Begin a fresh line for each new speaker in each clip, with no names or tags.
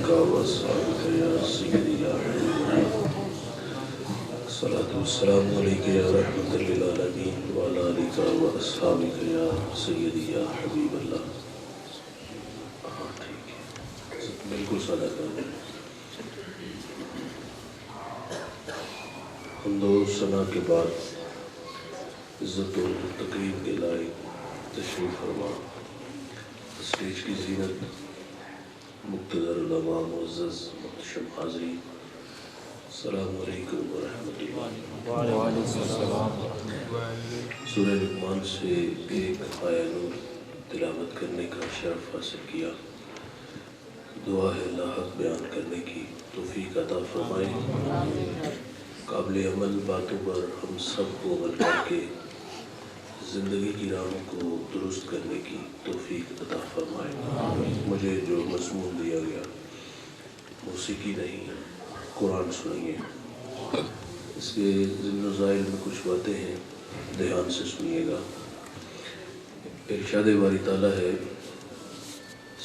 آلِكَ وأصحابك يا سيدي يا حبيب الصلاة والسلام عليك يا رحمة للعالمين وعلى آلِكَ وأصحابك يا سيدي يا حبيب الله. ہاں ٹھیک ہے، بالکل سادہ کر دیں. حمد و ثنا کے بعد عزت و تقریم کے لائق تشریف فرما اسٹیج کی زینت مقتدر علماء معزز محتشم حاضرین، السلام علیکم ورحمۃ اللہ. سورہ لقمان سے ایک آیہ نور تلاوت کرنے کا شرف حاصل کیا. دعا ہے اللہ حق بیان کرنے کی توفیق عطا فرمائے. قابل عمل باتوں پر ہم سب کو عمل کر کے زندگی کی راہوں کو درست کرنے کی توفیق عطا فرمائے. مجھے جو مضمون دیا گیا موسیقی نہیں قرآن سنائیے. اس کے ضمن و ضائل میں کچھ باتیں ہیں، دھیان سے سنیے گا. ارشاد باری تعالیٰ ہے،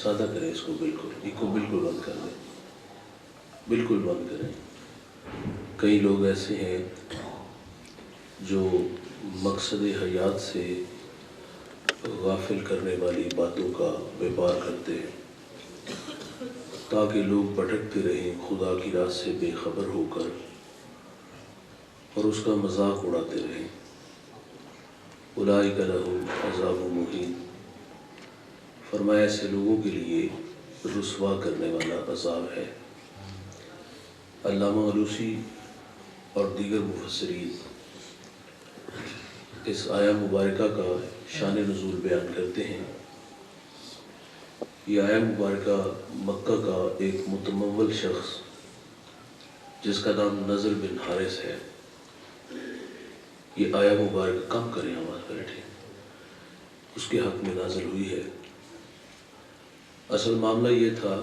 سادہ کریں اس کو، بالکل بند کر دیں، بالکل بند کریں. کئی لوگ ایسے ہیں جو مقصد حیات سے غافل کرنے والی باتوں کا ویپار کرتے ہیں تاکہ لوگ بھٹکتے رہیں خدا کی راہ سے بے خبر ہو کر اور اس کا مذاق اڑاتے رہیں. اولئک لہم عذاب مہین، فرمایا ایسے لوگوں کے لیے رسوا کرنے والا عذاب ہے. علامہ علوسی اور دیگر مفسرین اس آیہ مبارکہ کا شان نزول بیان کرتے ہیں. یہ آیہ مبارکہ مکہ کا ایک متمول شخص جس کا نام نضر بن حارث ہے، یہ آیہ مبارکہ کم کریں آواز بیٹھے، اس کے حق میں نازل ہوئی ہے. اصل معاملہ یہ تھا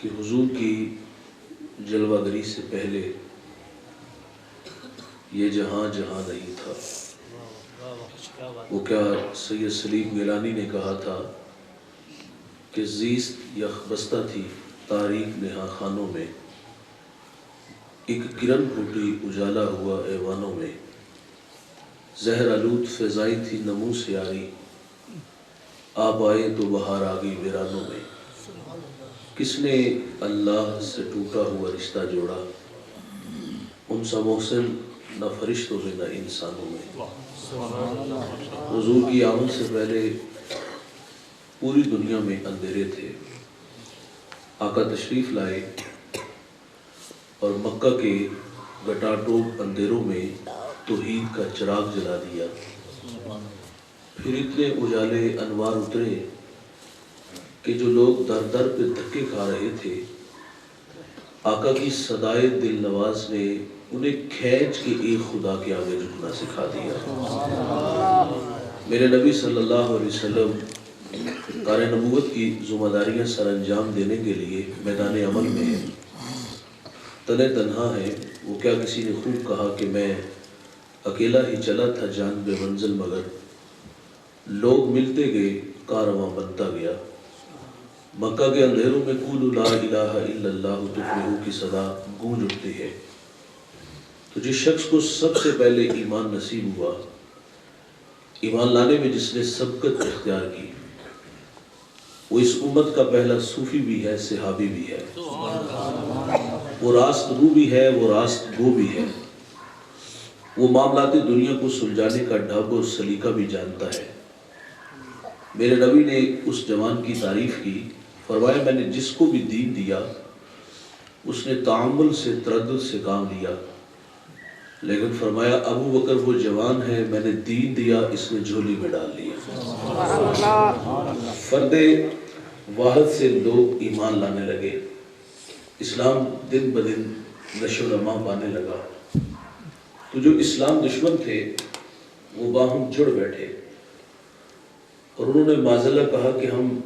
کہ حضور کی جلوہ گری سے پہلے یہ جہاں نہیں تھا. وہ کیا سید سلیم گیلانی نے کہا تھا کہ زیست یخ بستہ تھی تاریک نہا خانوں میں، ایک کرن پھوٹی اجالا ہوا ایوانوں میں، زہر آلود فضائی تھی نمو سے یاری، آپ آئے تو بہار آ گئی ویرانوں میں. کس نے اللہ سے ٹوٹا ہوا رشتہ جوڑا، ان سا محسن نہ فرشتوں میں نہ انسانوں میں. حضور کی آمد سے پہلے پوری دنیا میں اندھیرے تھے. آقا تشریف لائے اور مکہ کے گٹاٹوپ اندھیروں میں توحید کا چراغ جلا دیا. پھر اتنے اجالے انوار اترے کہ جو لوگ در در پہ دھکے کھا رہے تھے، آقا کی صدائے دل نواز نے انہیں کھینچ کے ایک خدا کے آگے جھکنا سکھا دیا. میرے نبی صلی اللہ علیہ وسلم کار نبوت کی ذمہ داریاں سر انجام دینے کے لیے میدان عمل میں ہیں، تنے تنہا ہے. وہ کیا کسی نے خوب کہا کہ میں اکیلا ہی چلا تھا جان بے منزل، مگر لوگ ملتے گئے کارواں بنتا گیا. مکہ کے اندھیروں میں قولوا لا الہ الا اللہ تفلحوا کی صدا گونج اٹھتی ہے. تو جس شخص کو سب سے پہلے ایمان نصیب ہوا، ایمان لانے میں جس نے سبقت اختیار کی، وہ اس امت کا پہلا صوفی بھی ہے، صحابی بھی ہے، وہ راست رو بھی ہے، وہ راست گو بھی ہے، وہ معاملات دنیا کو سلجھانے کا ڈھنگ اور سلیقہ بھی جانتا ہے. میرے نبی نے اس جوان کی تعریف کی، فرمایا میں نے جس کو بھی دین دیا اس نے تعامل سے تردد سے کام لیا، لیکن فرمایا ابو بکر وہ جوان ہے، میں نے دین دیا اس نے جھولی میں ڈال لیا. فرد واحد سے لوگ ایمان لانے لگے، اسلام دن بدن نشو و نما پانے لگا. تو جو اسلام دشمن تھے وہ باہم جڑ بیٹھے اور انہوں نے معذلہ کہا کہ ہم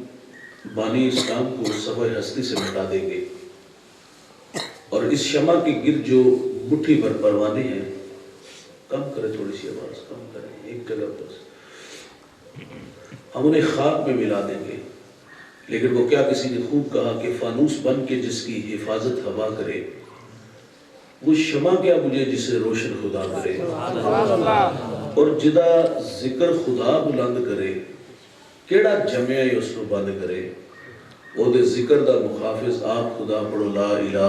بانی اسلام کو صفحہ ہستی سے مٹا دیں گے، اور اس شمع کے گرد جو مٹھی بھر پروانے ہیں، کم کرے تھوڑی سی آواز کم کریں ایک جگہ پر، ہم انہیں خاک میں ملا دیں گے. لیکن وہ کیا کسی نے خوب کہا کہ فانوس بن کے جس کی حفاظت ہوا کرے، وہ شمع کیا مجھے جسے روشن خدا کرے، اور جدا ذکر خدا بلند کرے، کیڑا جمعہ اس کو بند کرے، او دے ذکر دا محافظ آپ خدا پڑھو لا الہ الا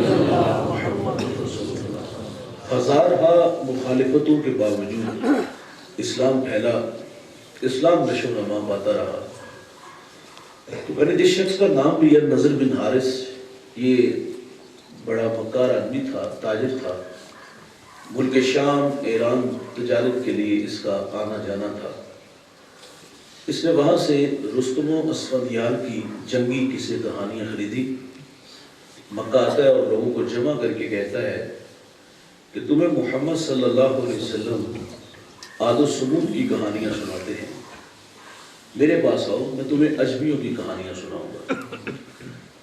اللہ محمد رسول اللہ۔ ہزارہا مخالفتوں کے باوجود اسلام پھیلا، اسلام نشو و نما پاتا رہا۔ تو میں نے جس شخص کا نام لیا نضر بن حارث، یہ بڑا مکار آدمی تھا، تاجر تھا، ملک شام ایران تجارت کے لیے اس کا آنا جانا تھا۔ اس نے وہاں سے رستم و اسفندیار کی جنگی قصے کہانیاں خریدی۔ مکہ آتا ہے اور لوگوں کو جمع کر کے کہتا ہے کہ تمہیں محمد صلی اللہ علیہ وسلم عاد و ثمود کی کہانیاں سناتے ہیں، میرے پاس آؤ، میں تمہیں عجمیوں کی کہانیاں سناؤں گا۔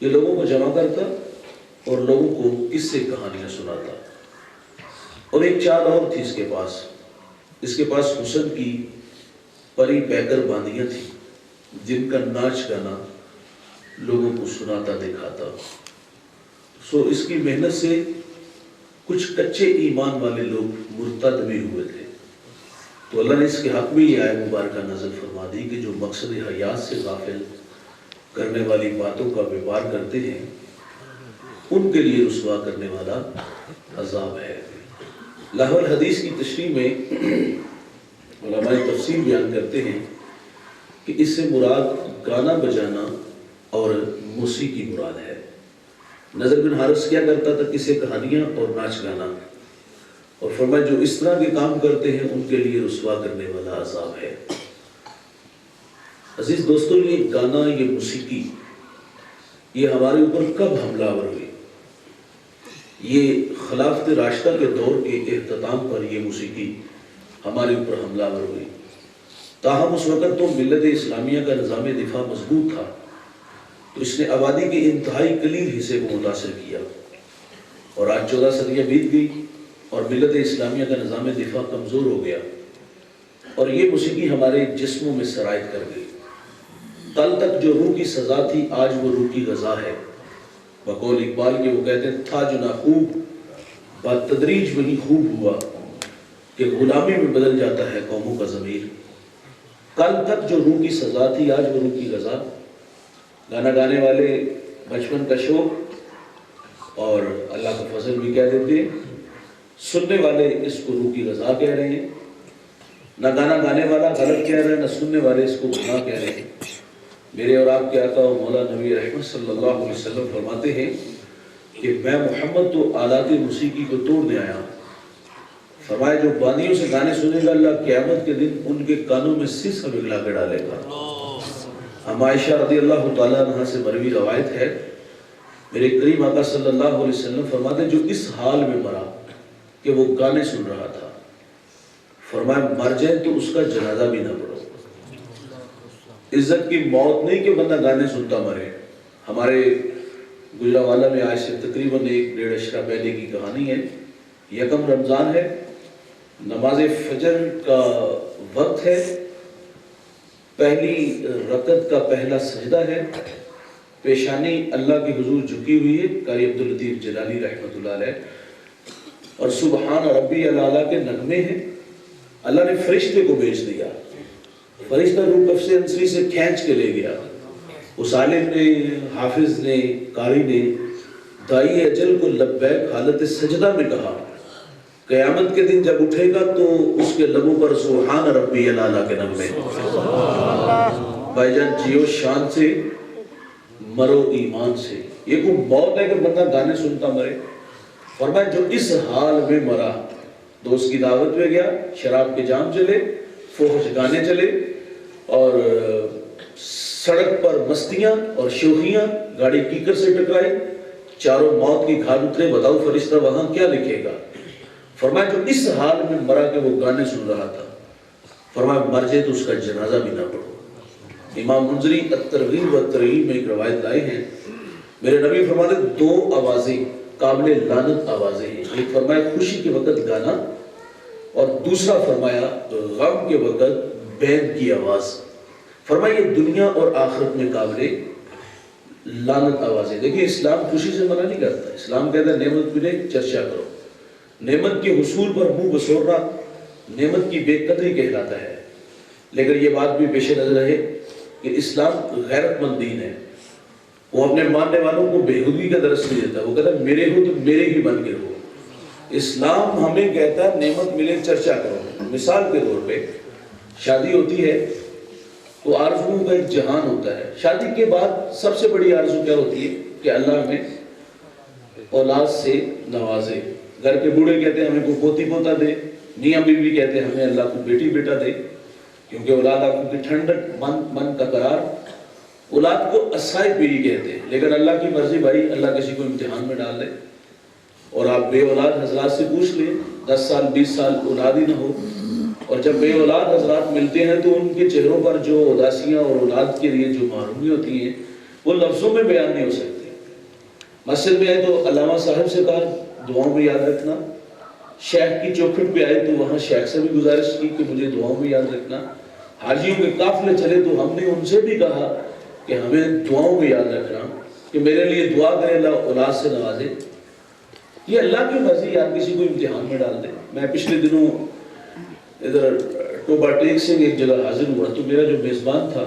یہ لوگوں کو جمع کرتا اور لوگوں کو قصے کہانیاں سناتا۔ اور ایک چال اور تھی اس کے پاس حسن کی پری پیکر باندیاں تھیں جن کا ناچ گانا لوگوں کو سناتا دکھاتا۔ سو اس کی محنت سے کچھ کچے ایمان والے لوگ مرتد بھی ہوئے تھے۔ تو اللہ نے اس کے حق میں یہ آیت مبارکہ نازل فرما دی کہ جو مقصد حیات سے غافل کرنے والی باتوں کا ویوہار کرتے ہیں ان کے لیے رسوا کرنے والا عذاب ہے۔ لاہور حدیث کی تشریح میں علماء تفسیر بیان کرتے ہیں کہ اس سے مراد گانا بجانا اور موسیقی مراد ہے۔ نضر بن حارث کیا کرتا تھا؟ قصے کہانیاں اور ناچ گانا، اور فرمایا جو اس طرح کے کام کرتے ہیں ان کے لیے رسوا کرنے والا عذاب ہے۔ عزیز دوستو، یہ گانا، یہ موسیقی، یہ ہمارے اوپر کب حملہ آور ہوئی؟ یہ خلافت راشدہ کے دور کے اختتام پر یہ موسیقی ہمارے اوپر حملہ آور ہوئی۔ تاہم اس وقت تو ملت اسلامیہ کا نظام دفاع مضبوط تھا، تو اس نے آبادی کے انتہائی قلیل حصے کو متاثر کیا، اور آج 14 صدیاں بیت گئی اور ملت اسلامیہ کا نظام دفاع کمزور ہو گیا، اور یہ موسیقی ہمارے جسموں میں سرایت کر گئی۔ کل تک جو روح کی سزا تھی آج وہ روح کی غذا ہے۔ بقول اقبال کے وہ کہتے ہیں تھا جو نہ خوب بتدریج وہی خوب ہوا، کہ غلامی میں بدل جاتا ہے قوموں کا ضمیر۔ کل تک جو روح کی سزا تھی آج وہ روح کی غذا۔ گانا گانے والے بچپن کا شوق اور اللہ کا فضل بھی کہہ دیتے ہیں، سننے والے اس کو روح کی غذا کہہ رہے ہیں۔ نہ گانا گانے والا غلط کہہ رہا ہے، نہ سننے والے اس کو گناہ کہہ رہے ہیں۔ میرے اور آپ کے آقا و مولا نبی رحمت صلی اللہ علیہ وسلم فرماتے ہیں کہ میں محمد تو آلات موسیقی کو توڑنے آیا ہوں۔ فرمایا جو باندیوں سے گانے سنے گا اللہ قیامت کے دن ان کے کانوں میں سیسا پگھلا کے ڈالے گا۔ ہم عائشہ رضی اللہ تعالیٰ عنہ سے مروی روایت ہے، میرے کریم آقا صلی اللہ علیہ وسلم فرماتے ہیں جو اس حال میں مرا کہ وہ گانے سن رہا تھا، فرمایا مر جائے تو اس کا جنازہ بھی نہ پڑھو۔ عزت کی موت نہیں کہ بندہ گانے سنتا مرے۔ ہمارے گجرانوالہ میں آج سے تقریباً 1.5 عشرہ پہلے کی کہانی ہے۔ یکم رمضان ہے، نماز فجر کا وقت ہے، پہلی رکعت کا پہلا سجدہ ہے، پیشانی اللہ کے حضور جھکی ہوئی ہے، قاری عبداللطیف جلالی رحمۃ اللہ علیہ، اور سبحان ربی الاعلیٰ کے نغمے ہیں۔ اللہ نے فرشتے کو بھیج دیا، فرشتہ روح قفص انصری سے کھینچ کے لے گیا۔ اس عالم نے، حافظ نے، قاری نے دائی اجل کو لبیک حالت سجدہ میں کہا۔ قیامت کے دن جب اٹھے گا تو اس کے لبوں پر سبحان ربی الاعلیٰ کے نغمے۔ بھائی جان جیو شان سے، مرو ایمان سے۔ یہ کوئی موت ہے کہ بندہ گانے سنتا مرے؟ فرمایا جو اس حال میں مرا، دوست کی دعوت میں گیا، شراب کے جام چلے، فحش گانے چلے، اور سڑک پر مستیاں اور شوخیاں، گاڑی کیکر سے ٹکرائی، چاروں موت کی گھاٹ اترے، بتاؤ فرشتہ وہاں کیا لکھے گا؟ فرمایا جو اس حال میں مرا کہ وہ گانے سن رہا تھا، فرمایا مر جائے تو اس کا جنازہ بھی نہ پڑھو۔ امام منذری الترغیب و الترہیب میں ایک روایت لائے ہیں، میرے نبی فرماتے 2 آوازیں قابل لعنت آوازیں ہیں، ایک فرمایا خوشی کے وقت گانا، اور دوسرا فرمایا غم کے وقت بیت کی آواز۔ فرمائیے دنیا اور آخرت میں قابل لعنت آوازیں. دیکھیں اسلام خوشی سے منع نہیں کرتا. اسلام کہتا ہے نعمت ملے چرچا کرو. نعمت کے حصول پر منہ بسورنا نعمت کی بے قدری کہلاتا ہے. لیکن یہ بات بھی پیش نظر رہے کہ اسلام غیرت مند دین ہے. وہ اپنے ماننے والوں کو بےہودگی کا درس نہیں دیتا. وہ کہتا ہے میرے ہو تو میرے ہی بن کے رہو. اسلام ہمیں کہتا ہے نعمت ملے چرچا کرو. مثال کے طور پہ شادی ہوتی ہے تو آرزوؤں کا ایک جہان ہوتا ہے. شادی کے بعد سب سے بڑی آرزو کیا ہوتی ہے کہ اللہ ہمیں اولاد سے نوازے. گھر کے بوڑھے کہتے ہیں ہمیں کوئی پوتی پوتا دے. میاں بیوی کہتے ہیں ہمیں اللہ کو بیٹی بیٹا دے. کیونکہ اولاد آپ کی ٹھنڈک من کا قرار. اولاد کو اسائی پیری کہتے ہیں. لیکن اللہ کی مرضی بھائی, اللہ کسی کو امتحان میں ڈال دے اور آپ بے اولاد حضرات سے پوچھ لیں 10 سال 20 سال اولاد ہی نہ ہو, اور جب بے اولاد حضرات ملتے ہیں تو ان کے چہروں پر جو اداسیاں اور اولاد کے لیے جو محرومی ہوتی ہیں وہ لفظوں میں بیان نہیں ہو سکتی. مسجد میں آئے تو علامہ صاحب سے کہا دعاؤں میں یاد رکھنا. شیخ کی چوکھٹ پہ آئے تو وہاں شیخ سے بھی گزارش کی کہ مجھے دعاؤں میں یاد رکھنا. حاجیوں کے قافلے چلے تو ہم نے ان سے بھی کہا کہ ہمیں دعاؤں میں یاد رکھنا کہ میرے لیے دعا کرے اللہ اولاد سے نوازے. یہ اللہ کی مرضی, یار کسی کو امتحان میں ڈال دے. میں پچھلے دنوں ادھر ٹوبا ٹیک سے ایک جگہ حاضر ہوا تو میرا جو میزبان تھا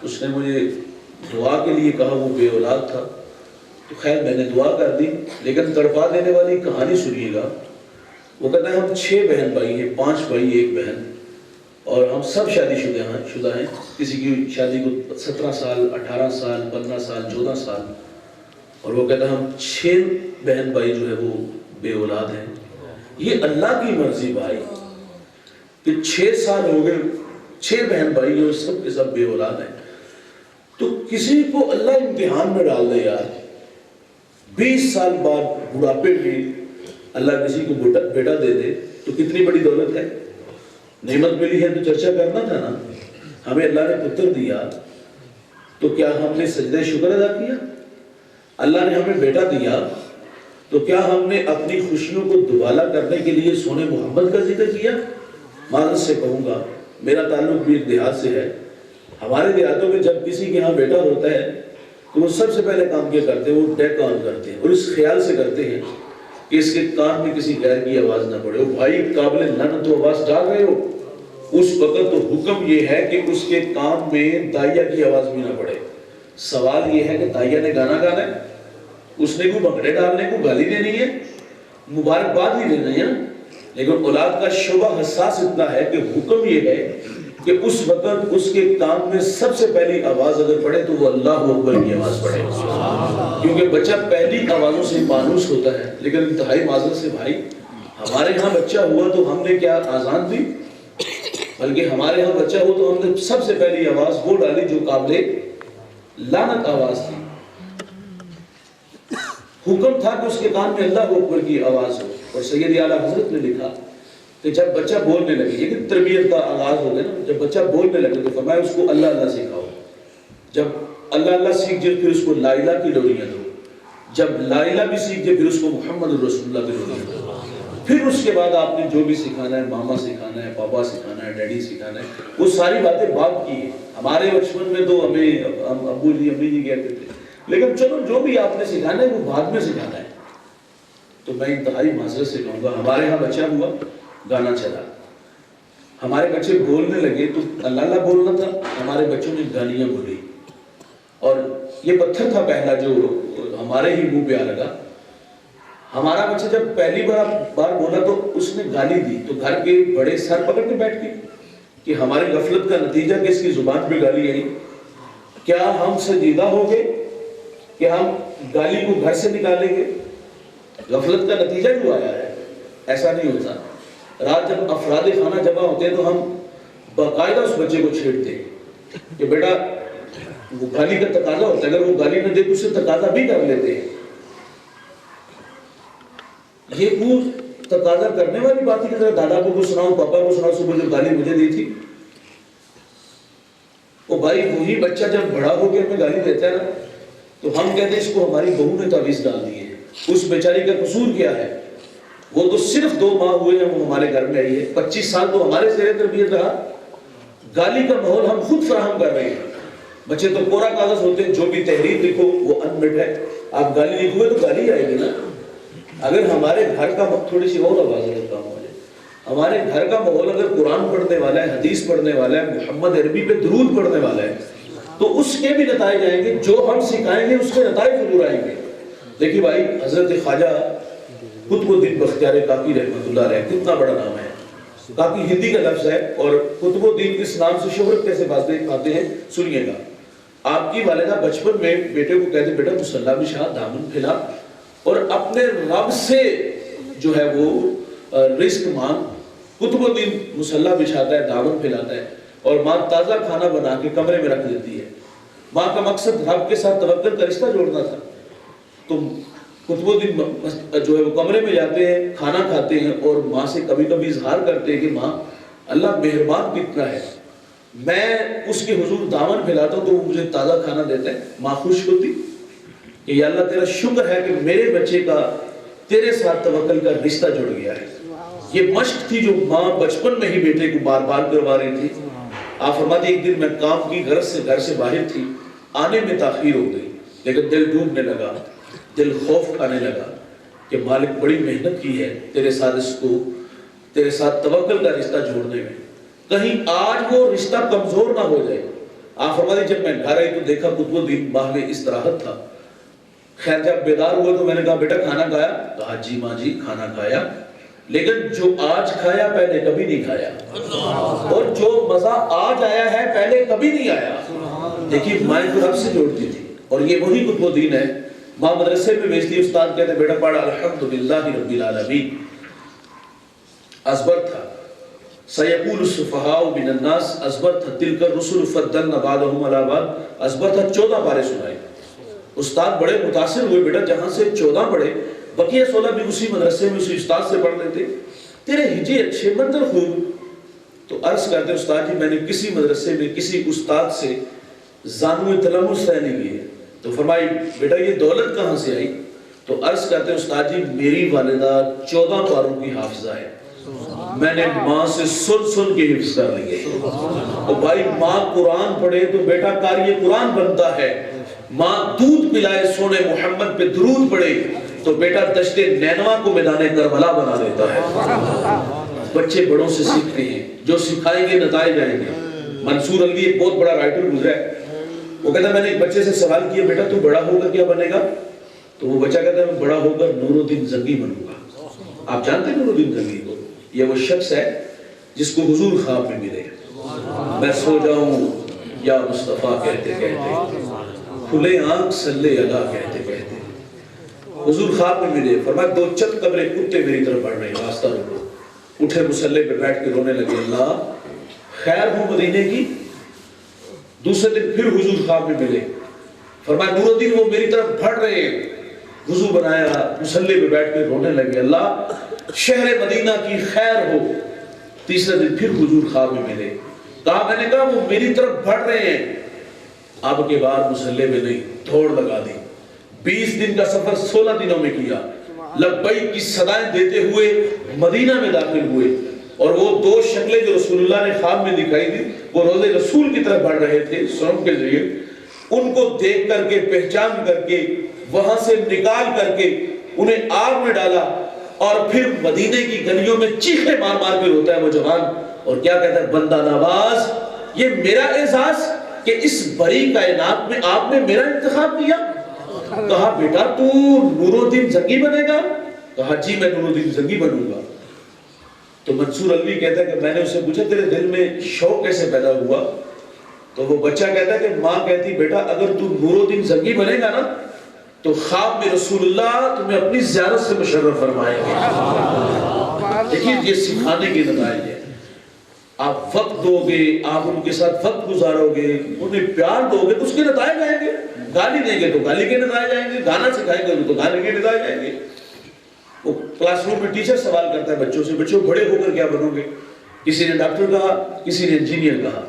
اس نے مجھے دعا کے لیے کہا. وہ بے اولاد تھا تو خیر میں نے دعا کر دی. لیکن تڑپا دینے والی کہانی سنیے گا. وہ کہتا ہے ہم 6 بہن بھائی ہیں, 5 بھائی 1 بہن, اور ہم سب شادی شدہ ہیں. کسی کی شادی کو 17 سال 18 سال 15 سال 14 سال. اور وہ کہتا ہے ہم 6 بہن بھائی جو ہے وہ بے اولاد ہیں. یہ اللہ کی مرضی بھائی کہ 6 سال ہو گئے, 6 بہن بھائی جو سب کے سب بے اولاد ہیں. تو کسی کو اللہ امتحان میں ڈال دے یار. 20 سال بعد بڑھاپے میں اللہ کسی کو بیٹا دے دے تو کتنی بڑی دولت ہے. نعمت ملی ہے تو چرچا کرنا تھا نا. ہمیں اللہ نے پتر دیا تو کیا ہم نے سجدہ شکر ادا کیا؟ اللہ نے ہمیں بیٹا دیا تو کیا ہم نے اپنی خوشیوں کو دوبالا کرنے کے لیے سونے محمد کا ذکر کیا؟ معذرت سے کہوں گا میرا تعلق بھی ایک دیہات سے ہے. ہمارے دیہاتوں میں جب کسی کے ہاں بیٹا ہوتا ہے تو وہ سب سے پہلے کام کیا کرتے ہیں, وہ ڈیک آن کرتے ہیں اور اس خیال سے کرتے ہیں کہ اس کے کان میں کسی غیر کی آواز نہ پڑے. وہ بھائی قابل لعنت تو آواز ڈال رہے ہو, اس وقت تو حکم یہ ہے کہ اس کے کان میں دائیا کی آواز بھی نہ پڑے. سوال یہ ہے کہ دائیا نے گانا گانا ہے, اس نے کو بھنگڑے ڈالنے کو گالی دینی ہے, مبارکباد نہیں دینا ہے. لیکن اولاد کا شعبہ حساس اتنا ہے کہ حکم یہ ہے کہ اس وقت اس کے کان میں سب سے پہلی آواز اگر پڑے تو وہ اللہ اکبر کی آواز پڑے. کیونکہ بچہ پہلی آوازوں سے مانوس ہوتا ہے. لیکن انتہائی معذرت سے بھائی, ہمارے ہاں بچہ ہوا تو ہم نے کیا آزان دی, بلکہ ہمارے ہاں بچہ ہوا تو ہم نے سب سے پہلی آواز وہ ڈالی جو قابل لعنت آواز تھی. حکم تھا کہ اس کے کان میں اللہ اکبر کی آواز ہو. اور سید اعلیٰ حضرت نے لکھا کہ جب بچہ بولنے لگے, یہ کہ تربیت کا آغاز ہو گیا نا, جب بچہ بولنے لگے تو فرمایا اس کو اللہ اللہ سکھاؤ. جب اللہ اللہ سیکھ جائے پھر اس کو لا الہ کی لوریاں دو. جب لا الہ بھی سیکھ جائے پھر اس کو محمد رسول اللہ کی لوریاں دو. پھر اس کے بعد آپ نے جو بھی سکھانا ہے, ماما سکھانا ہے, پاپا سکھانا ہے, ڈیڈی سکھانا ہے, وہ ساری باتیں باپ کی ہیں. ہمارے بچپن میں تو ہمیں ابو جی امی جی کہتے تھے, لیکن چلو جو بھی آپ نے سکھانا ہے وہ بعد میں سکھانا ہے. تو میں انتہائی معذرت سے کہوں گا, ہمارے ہاں بچہ ہوا گانا چلا, ہمارے بچے بولنے لگے تو اللہ اللہ بولنا تھا, ہمارے بچوں نے گالیاں بولی. اور یہ پتھر تھا پہلا جو ہمارے ہی منہ پہ آ لگا. ہمارا بچہ جب پہلی بار بولا تو اس نے گالی دی تو گھر کے بڑے سر پکڑ کے بیٹھ گئے کہ ہماری غفلت کا نتیجہ کہ اس کی زبان پہ گالی آئی. کیا ہم سنجیدہ ہو گئے کہ ہم گالی کو گھر سے نکالیں گے؟ غفلت کا نتیجہ جو آیا ہے. ایسا نہیں ہوتا. رات جب افراد خانہ جمع ہوتے ہیں تو ہم باقاعدہ اس بچے کو چھیڑتے ہیں کہ بیٹا وہ گالی کا تقاضا ہوتا ہے, اگر وہ گالی نہ دے تو اسے تقاضا بھی کر لیتے ہیں. یہ وہ تقاضا کرنے والی بات ہے کہ دادا کو سناؤ, پاپا کو سناؤ, صبح جو گالی مجھے دی تھی. وہ بھائی وہی بچہ جب بڑا ہو کے ہمیں گالی دیتا ہے نا تو ہم کہتے ہیں اس کو ہماری بہو نے تعویذ ڈال دی ہے. اس بیچاری کا قصور کیا ہے؟ وہ تو صرف 2 ماہ ہوئے ہیں وہ ہمارے گھر میں آئی ہے. 25 سال تو ہمارے زیر تربیت رہا, گالی کا ماحول ہم خود فراہم کر رہے ہیں. بچے تو کوڑا کاغذ ہوتے ہیں, جو بھی تحریر لکھو وہ انمٹ ہے. آپ گالی لکھو گے تو گالی آئے گی نا. اگر ہمارے گھر کا تھوڑی سی اور آواز کرتا ہوں, ہمارے گھر کا ماحول اگر قرآن پڑھنے والا ہے, حدیث پڑھنے والا ہے, محمد عربی پہ درود پڑھنے والا ہے, تو اس کے بھی نتائج آئیں گے. جو ہم سکھائیں گے اس کے نتائج ضرور آئیں گے. دیکھیے بھائی, حضرت خواجہ قطب الدین بختیار کاکی رحمۃ اللہ علیہ, کتنا بڑا نام ہے. کاکی ہندی کا لفظ ہے, اور قطب الدین اس نام سے شہرت کیسے پاتے ہیں سنیے گا. آپ کی والدہ بچپن میں بیٹے کو کہتے بیٹا مصلا بچھا, دامن پھیلا, اور اپنے رب سے جو ہے وہ رزق مانگ. قطب الدین مصلا بچھاتا ہے, دامن پھیلاتا ہے, اور ماں تازہ کھانا بنا کے کمرے میں رکھ دیتی ہے. ماں کا مقصد رب کے ساتھ توکل کا رشتہ جوڑنا تھا. تو قطب الدین جو ہے وہ کمرے میں جاتے ہیں, کھانا کھاتے ہیں, اور ماں سے کبھی کبھی اظہار کرتے ہیں کہ ماں اللہ مہربان کتنا ہے, میں اس کے حضور دامن پھیلاتا ہوں تو وہ مجھے تازہ کھانا دیتا ہے. ماں خوش ہوتی کہ یا اللہ تیرا شکر ہے کہ میرے بچے کا تیرے ساتھ توکل کا رشتہ جڑ گیا ہے. یہ مشق تھی جو ماں بچپن میں ہی بیٹے کو بار بار کروا رہی تھی. آپ فرماتے ایک دن میں کام کی غرض سے گھر سے باہر تھی, آنے میں تاخیر ہو گئی, لیکن دل ڈوبنے لگا, دل خوف کھانے لگا کہ مالک بڑی محنت کی ہے تیرے ساتھ اس کو تیرے ساتھ توکل کا رشتہ جوڑنے میں, کہیں آج وہ رشتہ کمزور نہ ہو جائے. آپ فرماتے جب میں گھر آئی تو دیکھا قطب الدین باغ استراحت تھا. خیر جب بیدار ہوئے تو میں نے کہا بیٹا کھانا کھایا؟ کہا جی ماں جی کھانا کھایا, لیکن جو آج کھایا پہلے کبھی نہیں کھایا, اور جو مزہ آج آیا ہے پہلے کبھی نہیں آیا. دیکھیے مائیں کو رب سے جوڑتی تھی, اور یہ وہی قطب الدین ہے. ماں مدرسے میں بھیجتی, استاد کہتے بیٹا پڑھ الحمدللہ رب العالمین. ازبر تھا سیقول السفہاء من الناس, ازبر تھا تلک الرسل فضلنا بعضهم علی بعض, ازبر تھا 14 پارے سنائے. استاد بڑے متاثر ہوئے, بیٹا جہاں سے 14 پڑھے بقیہ 16 بھی اسی مدرسے میں اسی استاد سے پڑھ لیتے, تیرے ہجے اچھے منظر خوب. تو عرض کرتے استاد جی میں نے کسی مدرسے میں کسی استاد سے زانوِ تلمس طے نہیں کیے. تو فرمائی بیٹا یہ دولت کہاں سے آئی؟ تو عرض کرتے استاد جی میری والدہ 14 پاروں کی حافظہ ہے, میں نے ماں سے سن کے حفظ کر لیے. تو بھائی ماں قرآن پڑھے تو بیٹا قاری قرآن بنتا ہے, ماں دودھ پلائے سونے محمد پہ درود پڑھے تو بیٹا دشت نینوا کو میدان کربلا بنا دیتا ہے. بچے بڑوں سے سیکھتے ہیں, جو سکھائیں گے نتائج آئیں گے. منصور الوی ایک بہت بڑا رائٹر گزرا ہے, وہ کہتا ہے میں نے ایک بچے سے سوال کیا بیٹا تو بڑا ہو کر کیا بنے گا؟ تو وہ بچہ کہتا ہے میں بڑا ہو کر نور الدین زنگی بنوں گا. آپ جانتے ہیں نور الدین زنگی کو؟ یہ وہ شخص ہے جس کو حضور خواب میں ملے, میں سو جاؤں یا مصطفیٰ کہتے کہتے, کھلے آنکھ صلی اللہ کہتے کہتے, حضور خواب میں ملے. فرمایا 2 چند قبریں کتے میری طرف بڑھ رہے ہیں, راستہ روکو. اٹھے مصلی پہ بیٹھ کے رونے لگے, اللہ خیر ہو مدینے کی. دوسرے دن پھر حضور خواب میں ملے, فرمایا نور الدین وہ میری طرف بڑھ رہے ہیں. وضو بنایا, مصلی پہ بیٹھ کے رونے لگے, اللہ شہر مدینہ کی خیر ہو. تیسرے دن پھر حضور خواب میں ملے, کہا میں نے کہا وہ میری طرف بڑھ رہے ہیں. اب کے بعد مصلی میں نہیں, دوڑ لگا دی. 20 دن کا سفر 16 دنوں میں کیا. لبیک کی صدائیں دیتے ہوئے مدینہ میں داخل ہوئے, اور وہ 2 شکلیں جو رسول اللہ نے خواب میں دکھائی تھی وہ روضے رسول کی طرف بڑھ رہے تھے سرم کے ذریعے. ان کو دیکھ کر کے, پہچان کر کے, وہاں سے نکال کر کے انہیں آگ میں ڈالا, اور پھر مدینے کی گلیوں میں چیخے مار مار کے روتا ہے وہ جوان, اور کیا کہتا ہے بندہ نواز یہ میرا اعزاز کہ اس بڑی کائنات میں آپ نے میرا انتخاب کیا. کہا بیٹا تو نور الدین زنگی بنے گا؟ کہا جی میں نور الدین زنگی بنوں گا. تو منصور الوی کہتا ہے کہ میں نے اسے پوچھا تیرے دل میں شوق کیسے پیدا ہوا؟ تو وہ بچہ کہتا ہے کہ ماں کہتی بیٹا اگر تو نور الدین زنگی بنے گا نا تو خواب میں رسول اللہ تمہیں اپنی زیارت سے مشرف فرمائیں گے. دیکھیے یہ سکھانے کے نتائج ہے. آپ وقت دو گے, آپ ان کے ساتھ وقت گزارو گے, انہیں پیار دو گے تو اس کے نتائج آئیں گے. گالی دیں گے تو گالی کے نتائج آئیں گے, گانا سکھائیں گے تو گانے کے نتائج آئیں گے. وہ کلاس روم میں ٹیچر سوال کرتا ہے بچوں سے, بچوں بڑے ہو کر کیا بنو گے؟ کسی نے ڈاکٹر کہا, کسی نے انجینئر کہا,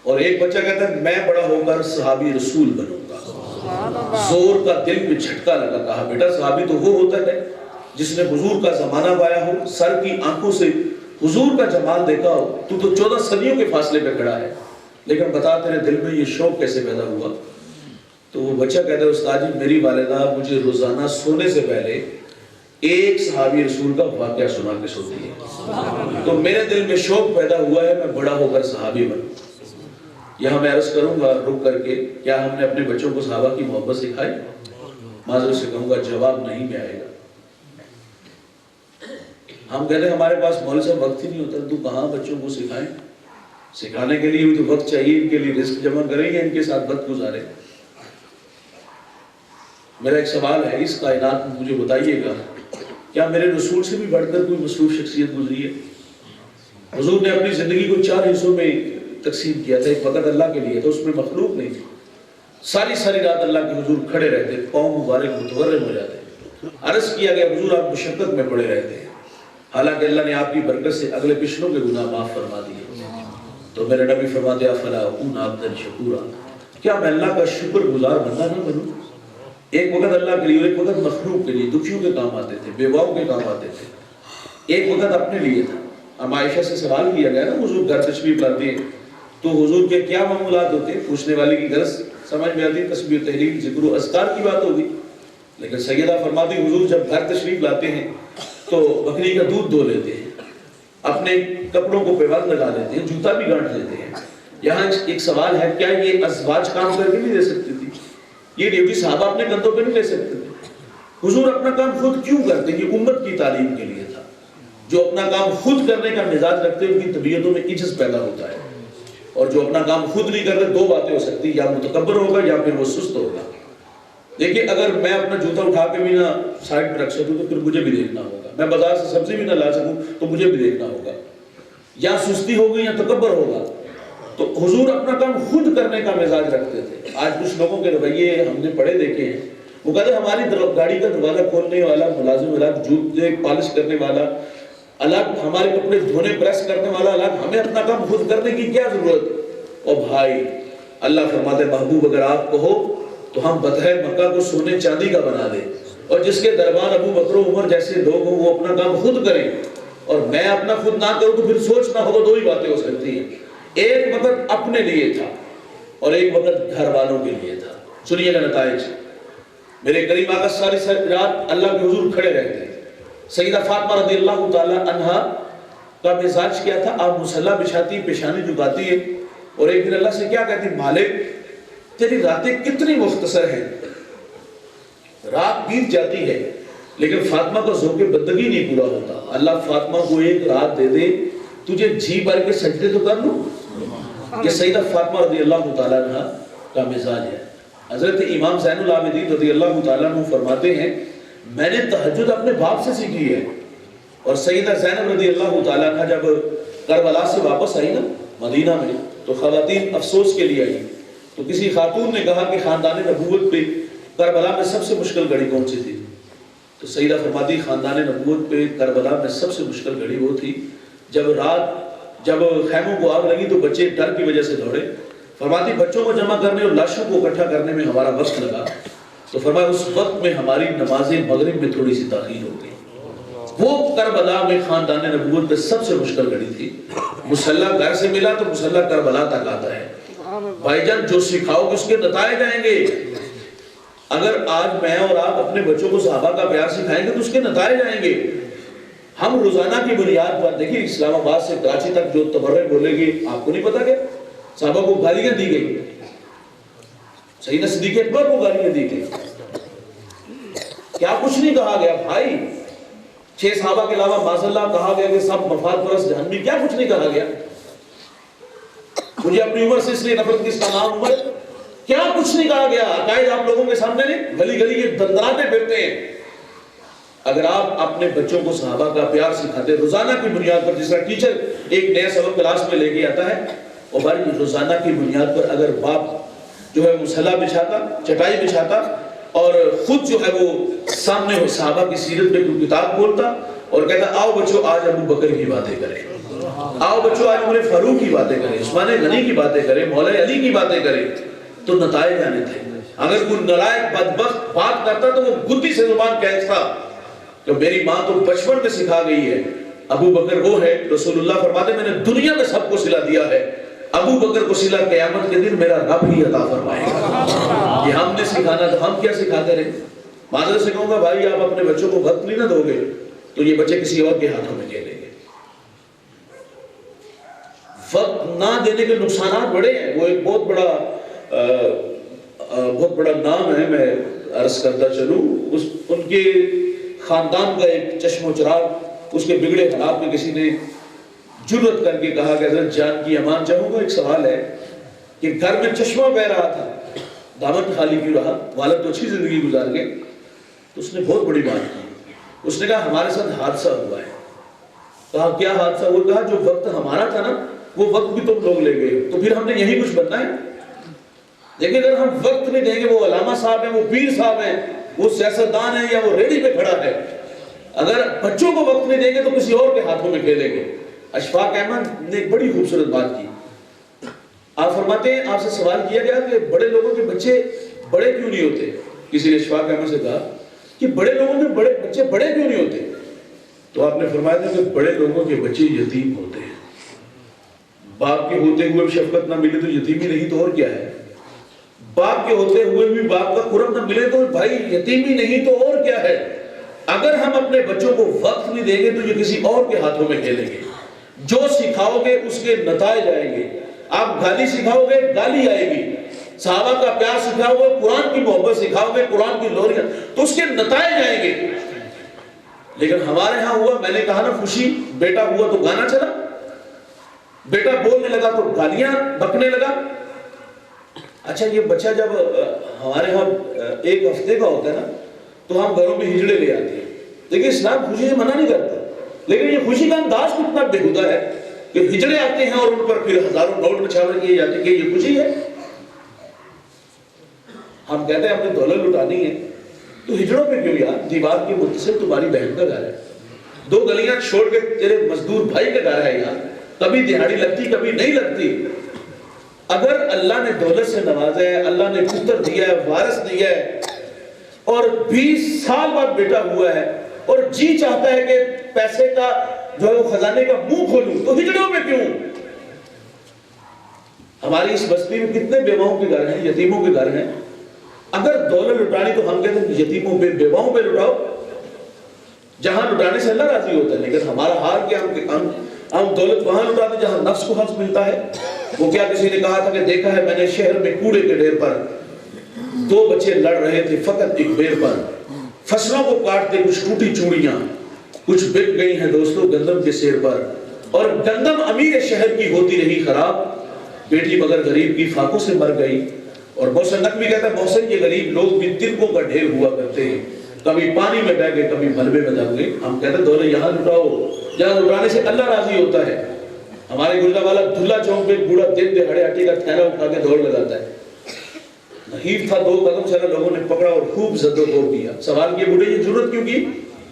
اور ایک بچہ کہتا ہے میں بڑا ہو کر صحابی رسول بنوں گا. زور کا دل میں جھٹکا لگا. کہا بیٹا صحابی تو وہ ہوتا ہے جس نے حضور کا زمانہ پایا ہو, سر کی آنکھوں سے حضور کا جمال دیکھا ہو، تو 14 صدیوں کے فاصلے پہ کھڑا ہے، لیکن بتا تیرے دل میں یہ شوق کیسے پیدا ہوا؟ تو وہ بچہ کہتا ہے استاد جی میری والدہ مجھے روزانہ سونے سے پہلے ایک صحابی رسول کا واقعہ سنا کے سوتی ہے، تو میرے دل میں شوق پیدا ہوا ہے میں بڑا ہو کر صحابی بنوں۔ یہاں میں عرض کروں گا رک کر کے، کیا ہم نے اپنے بچوں کو صحابہ کی محبت سکھائی؟ معذرت سے کہوں گا جواب نہیں میں آئے گا۔ ہم کہتے ہیں ہمارے پاس مولوی صاحب وقت ہی نہیں ہوتا، تو کہاں بچوں کو سکھائیں؟ سکھانے کے لیے بھی تو وقت چاہیے، ان کے لیے رزق جمع کریں یا ان کے ساتھ وقت گزاریں؟ میرا ایک سوال ہے، اس کائنات میں مجھے بتائیے گا کیا میرے رسول سے بھی بڑھ کر کوئی مصروف شخصیت گزری ہے؟ حضور نے اپنی زندگی کو 4 حصوں میں تقسیم کیا تھا، ایک وقت اللہ کے لیے تھا، اس میں مخلوق نہیں تھی، ساری رات اللہ کے حضور کھڑے رہتے، قوم مبارک متورم ہو جاتے، عرض کیا گیا حضور آپ مشقت میں پڑے رہتے ہیں، حالانکہ اللہ نے آپ کی برکت سے اگلے پچھلوں کے گناہ معاف فرما دیے۔ تو میرے نبی فرماتے افلا اکون عبدا شکورا، کیا میں اللہ کا شکر گزار بندہ نہ بنوں؟ ایک وقت اللہ کے لیے، ایک وقت مخلوق کے لیے، دکھیوں کے کام آتے تھے، بیواؤں کے کام آتے تھے، ایک وقت اپنے لیے تھا۔ اب عائشہ سے سوال کیا گیا نا حضور گھر تشریف لاتے ہیں تو حضور کے کیا معمولات ہوتے ہیں؟ پوچھنے والے کی غرض سمجھ میں آتی، تسبیح تحلیل ذکر و اذکار کی بات ہوگی، لیکن سیدہ فرماتی حضور جب گھر تشریف لاتے ہیں تو بکری کا دودھ دھو لیتے ہیں، اپنے کپڑوں کو پیوند لگا لیتے ہیں، جوتا بھی گانٹھ لیتے ہیں۔ یہاں ایک سوال ہے، کیا یہ ازواج کام کر کے نہیں دے سکتی تھی؟ یہ ڈیوٹی صحابہ اپنے کندھوں پہ نہیں لے سکتے تھے؟ حضور اپنا کام خود کیوں کرتے؟ یہ امت کی تعلیم کے لیے تھا۔ جو اپنا کام خود کرنے کا مزاج رکھتے ہیں ان کی طبیعتوں میں عجز پیدا ہوتا ہے، اور جو اپنا کام خود نہیں کرتے 2 باتیں ہو سکتی، یا متکبر ہوگا یا پھر وہ سست ہوگا۔ دیکھیں اگر میں اپنا جوتا اٹھا کے بھی نہ سائڈ پہ رکھ سکوں تو پھر مجھے بھی دیکھنا ہوگا، میں بازار سے سبزی بھی نہ لا سکوں تو مجھے بھی دیکھنا ہوگا، یا سستی ہوگی یا تکبر ہوگا۔ تو حضور اپنا کام خود کرنے کا مزاج رکھتے تھے۔ آج کچھ لوگوں کے رویے ہم نے پڑھے دیکھے ہیں، وہ کہتے ہیں ہماری گاڑی کا دروازہ کھولنے والا ملازم الگ، جوتے پالش کرنے والا الگ، ہمارے کپڑے دھونے پریس کرنے والا الگ، ہمیں اپنا کام خود کرنے کی کیا ضرورت؟ اور بھائی اللہ فرماتے محبوب اگر آپ کہو تو ہم بطحِ مکہ کو سونے چاندی کا بنا دیں، اور جس کے دربان ابو بکر و عمر جیسے لوگ ہوں وہ اپنا کام خود کریں اور میں اپنا خود نہ کروں تو پھر سوچنا ہوگا 2 ہی باتیں ہو سکتی ہیں، ایک وقت اپنے لیے تھا اور ایک وقت گھر والوں کے لیے تھا۔ سنیے گا نتائج، میرے کریم آقا ساری رات اللہ کے حضور کھڑے رہتے ہیں۔ سیدہ فاطمہ رضی اللہ تعالی عنہا کا مزاج کیا تھا؟ آپ مصلی بچھاتی، پیشانی جھکاتی ہے اور ایک دن اللہ سے کیا کہتی؟ مالک تیری راتیں کتنی مختصر ہیں، رات بیت جاتی ہے لیکن فاطمہ کا ذوق بندگی نہیں پورا ہوتا، اللہ فاطمہ کو ایک رات دے دے تجھے جی بھر کے سجدے تو کر لوں۔ یہ سیدہ فاطمہ رضی اللہ تعالی عنہ کا مزاج ہے۔ حضرت امام زین العابدین رضی اللہ تعالی عنہ فرماتے ہیں میں نے تہجد اپنے باپ سے سیکھی ہے، اور سیدہ زینب رضی اللہ تعالی عنہ جب کربلا سے واپس آئی نا مدینہ میں تو خواتین افسوس کے لیے آئی، تو کسی خاتون نے کہا کہ خاندان نبوت پہ کربلا میں سب سے مشکل گھڑی کون سی تھی؟ تو سیدہ فرماتی خاندان نبوت پہ کربلا میں سب سے مشکل گھڑی وہ تھی جب خیموں کو آگ لگی تو بچے ڈر کی وجہ سے دوڑے، فرماتی بچوں کو جمع کرنے اور لاشوں کو اکٹھا کرنے میں ہمارا وقت لگا، تو فرمایا اس وقت میں ہماری نماز مغرب میں تھوڑی سی تاخیر ہو گئی۔ وہ کربلا میں خاندان نبوت پہ سب سے مشکل گھڑی تھی۔ مسلح گھر سے ملا تو مسلح کربلا تک آتا ہے۔ بھائی جان جو سکھاؤ گے اس کے نتائج آئیں گے۔ اگر آج میں اور آپ اپنے بچوں کو صحابہ کا پیار سکھائیں گے تو اس کے نتائج آئیں گے۔ ہم روزانہ کی بنیاد پر دیکھیں اسلام آباد سے کراچی تک جو تبرے بولے گے، آپ کو نہیں پتا کہ صحابہ کو گالیاں دی گئی، سیدنا صدیق اکبر کو گالیاں دی گئی، کیا کچھ نہیں کہا گیا بھائی؟ 6 صحابہ کے علاوہ معاذ اللہ کہا گیا کہ سب مفاد پرست جہنمی، کیا کچھ نہیں کہا گیا؟ مجھے اپنی عمر سے اس لیے نفرت کی تمام عمر، کیا کچھ نہیں کہا گیا؟ عقائد آپ لوگوں کے سامنے نہیں، گلی گلی یہ دندراتے پھرتے ہیں۔ اگر آپ اپنے بچوں کو صحابہ کا پیار سکھاتے روزانہ کی بنیاد پر، جس طرح ٹیچر ایک نیا سبق کلاس میں لے کے آتا ہے، اور بھائی روزانہ کی بنیاد پر اگر باپ جو ہے مصلی بچھاتا، چٹائی بچھاتا اور خود جو ہے وہ سامنے ہو صحابہ کی سیرت میں کوئی کتاب کھولتا اور کہتا آؤ بچوں آج ابو بکر کی باتیں کریں، آؤ بچوں آج عمر فاروق کی باتیں کریں، عثمان غنی کی باتیں کریں، مولا علی کی باتیں کریں، تو نتائج آنے تھے۔ اگر کوئی نالائق بدبخت بات کرتا تو وہ گدی سے زبان کہتا کہ میری ماں تو بچپن میں سکھا گئی ہے ابو بکر وہ ہے، رسول اللہ فرماتے میں نے دنیا میں سب کو صلہ دیا ہے، ابو بکر کو صلہ قیامت کے دن میرا رب ہی عطا فرمائے گا۔ یہ ہم نے سکھانا تھا، ہم کیا سکھاتے رہے؟ معذرت سے کہوں گا بھائی آپ اپنے بچوں کو وقت نہیں نہ دو گے تو یہ بچے کسی اور کے ہاتھوں میں کھیلیں گے۔ وقت نہ دینے کے نقصانات بڑے ہیں، وہ ایک بہت بڑا نام ہے، میں عرض کرتا چلوں، ان کے خاندان کا ایک چشم و چراغ اس کے بگڑے حالات میں کسی نے جرأت کر کے کہا کہ حضرت جان کی امان چاہوں گا، ایک سوال ہے کہ گھر میں چشمہ بہ رہا تھا، دامن خالی کیوں رہا، والد تو اچھی زندگی گزار گئے، تو اس نے بہت بڑی بات کی، اس نے کہا ہمارے ساتھ حادثہ ہوا ہے۔ کہا کیا حادثہ ہوا؟ کہا جو وقت ہمارا تھا نا وہ وقت بھی تم لوگ لے گئے، تو پھر ہم نے یہی کچھ بننا ہے؟ لیکن اگر ہم وقت نہیں دیں گے، وہ علامہ صاحب ہیں، وہ پیر صاحب ہیں، وہ سیاستدان ہیں یا وہ ریڈی پہ کھڑا ہے، اگر بچوں کو وقت نہیں دیں گے تو کسی اور کے ہاتھوں میں کھیلیں گے۔ اشفاق احمد نے ایک بڑی خوبصورت بات کی، آپ فرماتے ہیں آپ سے سوال کیا گیا کہ بڑے لوگوں کے بچے بڑے کیوں نہیں ہوتے؟ کسی نے اشفاق احمد سے کہا کہ بڑے لوگوں کے بچے بڑے کیوں نہیں ہوتے؟ تو آپ نے فرمایا تھا کہ بڑے لوگوں کے بچے یتیم ہوتے ہیں، باپ کے ہوتے ہوئے بھی شفقت نہ ملے تو یتیمی نہیں تو اور کیا ہے، باپ کے ہوتے ہوئے بھی باپ کا قرب نہ ملے تو بھائی یتیمی نہیں تو اور کیا ہے۔ اگر ہم اپنے بچوں کو وقت نہیں دیں گے تو یہ کسی اور کے ہاتھوں میں کھیلیں گے۔ جو سکھاؤ گے اس کے نتائج آئیں گے، آپ گالی سکھاؤ گے گالی آئے گی، صحابہ کا پیار سکھاؤ گے، قرآن کی محبت سکھاؤ گے، قرآن کی لوریاں، تو اس کے نتائج آئیں گے۔ لیکن ہمارے ہاں ہوا، میں نے کہا نا خوشی، بیٹا ہوا تو گانا چلا، بیٹا بولنے لگا تو گالیاں بکنے لگا۔ اچھا یہ بچہ جب ہمارے ہاں ایک ہفتے کا ہوتا ہے نا تو ہم گھروں میں ہجڑے لے آتے ہیں، لیکن اسلام خوشی سے منع نہیں کرتا، لیکن یہ خوشی کا انداز کتنا بےہودہ ہے کہ ہجڑے آتے ہیں اور ان پر پھر ہزاروں نوٹ نچھاور کیے جاتے ہیں کہ یہ خوشی ہے۔ ہم کہتے ہیں ہم نے دولت لٹانی ہے تو ہجڑوں پہ کیوں یار؟ دیوار کے متصل تمہاری بہن کا گھر ہے، 2 گلیاں چھوڑ کے تیرے مزدور بھائی کا گھر ہے یار، کبھی دہاڑی لگتی کبھی نہیں لگتی۔ اگر اللہ نے دولت سے نوازا ہے، اللہ نے پتر دیا ہے، وارث دیا ہے، اور 20 سال بعد بیٹا ہوا ہے اور جی چاہتا ہے کہ پیسے کا جو ہے وہ خزانے کا منہ کھولوں، تو ہجڑوں میں کیوں؟ ہماری اس بستی میں کتنے بیواؤں کے گھر ہیں، یتیموں کے گھر ہیں۔ اگر دولت لٹانی تو ہم کہتے ہیں یتیموں پہ بیواؤں پہ لٹاؤ، جہاں لٹانے سے اللہ راضی ہوتا ہے، لیکن ہمارا حال کیا، ہم دولت وہاں لٹاتے جہاں نفس کو حق ملتا ہے۔ وہ کیا کسی نے کہا تھا کہ دیکھا ہے میں نے شہر میں کوڑے کے ڈھیر پر 2 بچے لڑ رہے تھے فقط ایک بیر پر، فصلوں کو کاٹتے کچھ ٹوٹی چوڑیاں، کچھ بک گئی ہیں دوستوں گندم کے سیر پر، اور گندم امیر شہر کی ہوتی رہی خراب، بیٹی مگر غریب کی فاقوں سے مر گئی۔ اور محسن نقوی کہتا ہے محسن یہ غریب لوگ بھی ترکوں کا ڈھیر ہوا کرتے ہیں، کبھی پانی میں بہ گئے کبھی ملبے میں دب گئے۔ ہم کہتے ہیں دولت یہاں لٹاؤ جہاں لٹانے سے اللہ راضی ہوتا ہے۔ ہمارے گجرا والا دھلا چوک میں بوڑھا دن دہاڑے آٹے کا تھیلا اٹھا کے دوڑ لگاتا ہے، نحیف تھا 2 قدم چلا، لوگوں نے پکڑا اور خوب زد و خور کیا۔ سوال کیا بوڑھے یہ ضرورت کیوں کی؟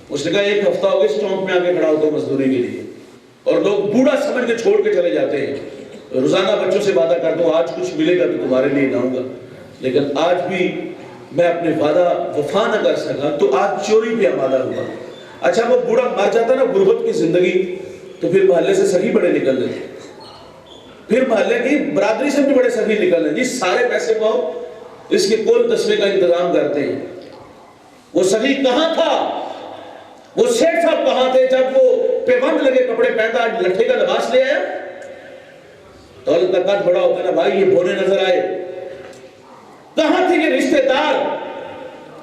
اس نے کہا 1 ہفتہ ہو گیا اس چوک میں آ کے کھڑا ہوتا ہوں مزدوری کے لیے، اور لوگ بوڑھا سمجھ کے چھوڑ کے چلے جاتے ہیں۔ روزانہ بچوں سے وعدہ کرتا ہوں آج کچھ ملے گا تو تمہارے لیے لاؤں گا، لیکن آج بھی میں اپنے وعدہ وفا نہ کر سکا تو آج چوری پہ آمادہ ہوا۔ اچھا وہ بوڑھا مر جاتا نا غربت کی زندگی تو پھر محلے سے سخی بڑے نکل رہے تھے، پھر محلے کی برادری سے بھی بڑے سخی نکل رہے، جی سارے پیسے پاؤ اس کے کول دسویں کا انتظام کرتے ہیں۔ وہ سخی کہاں تھا؟ وہ سیٹھ صاحب کہاں تھے جب وہ پیوند لگے کپڑے پہنتا آج لٹھے کا لباس لے آیا؟ دولت کا قد بڑا ہوتا ہے نا بھائی، یہ بونے نظر آئے۔ کہاں تھے یہ رشتہ دار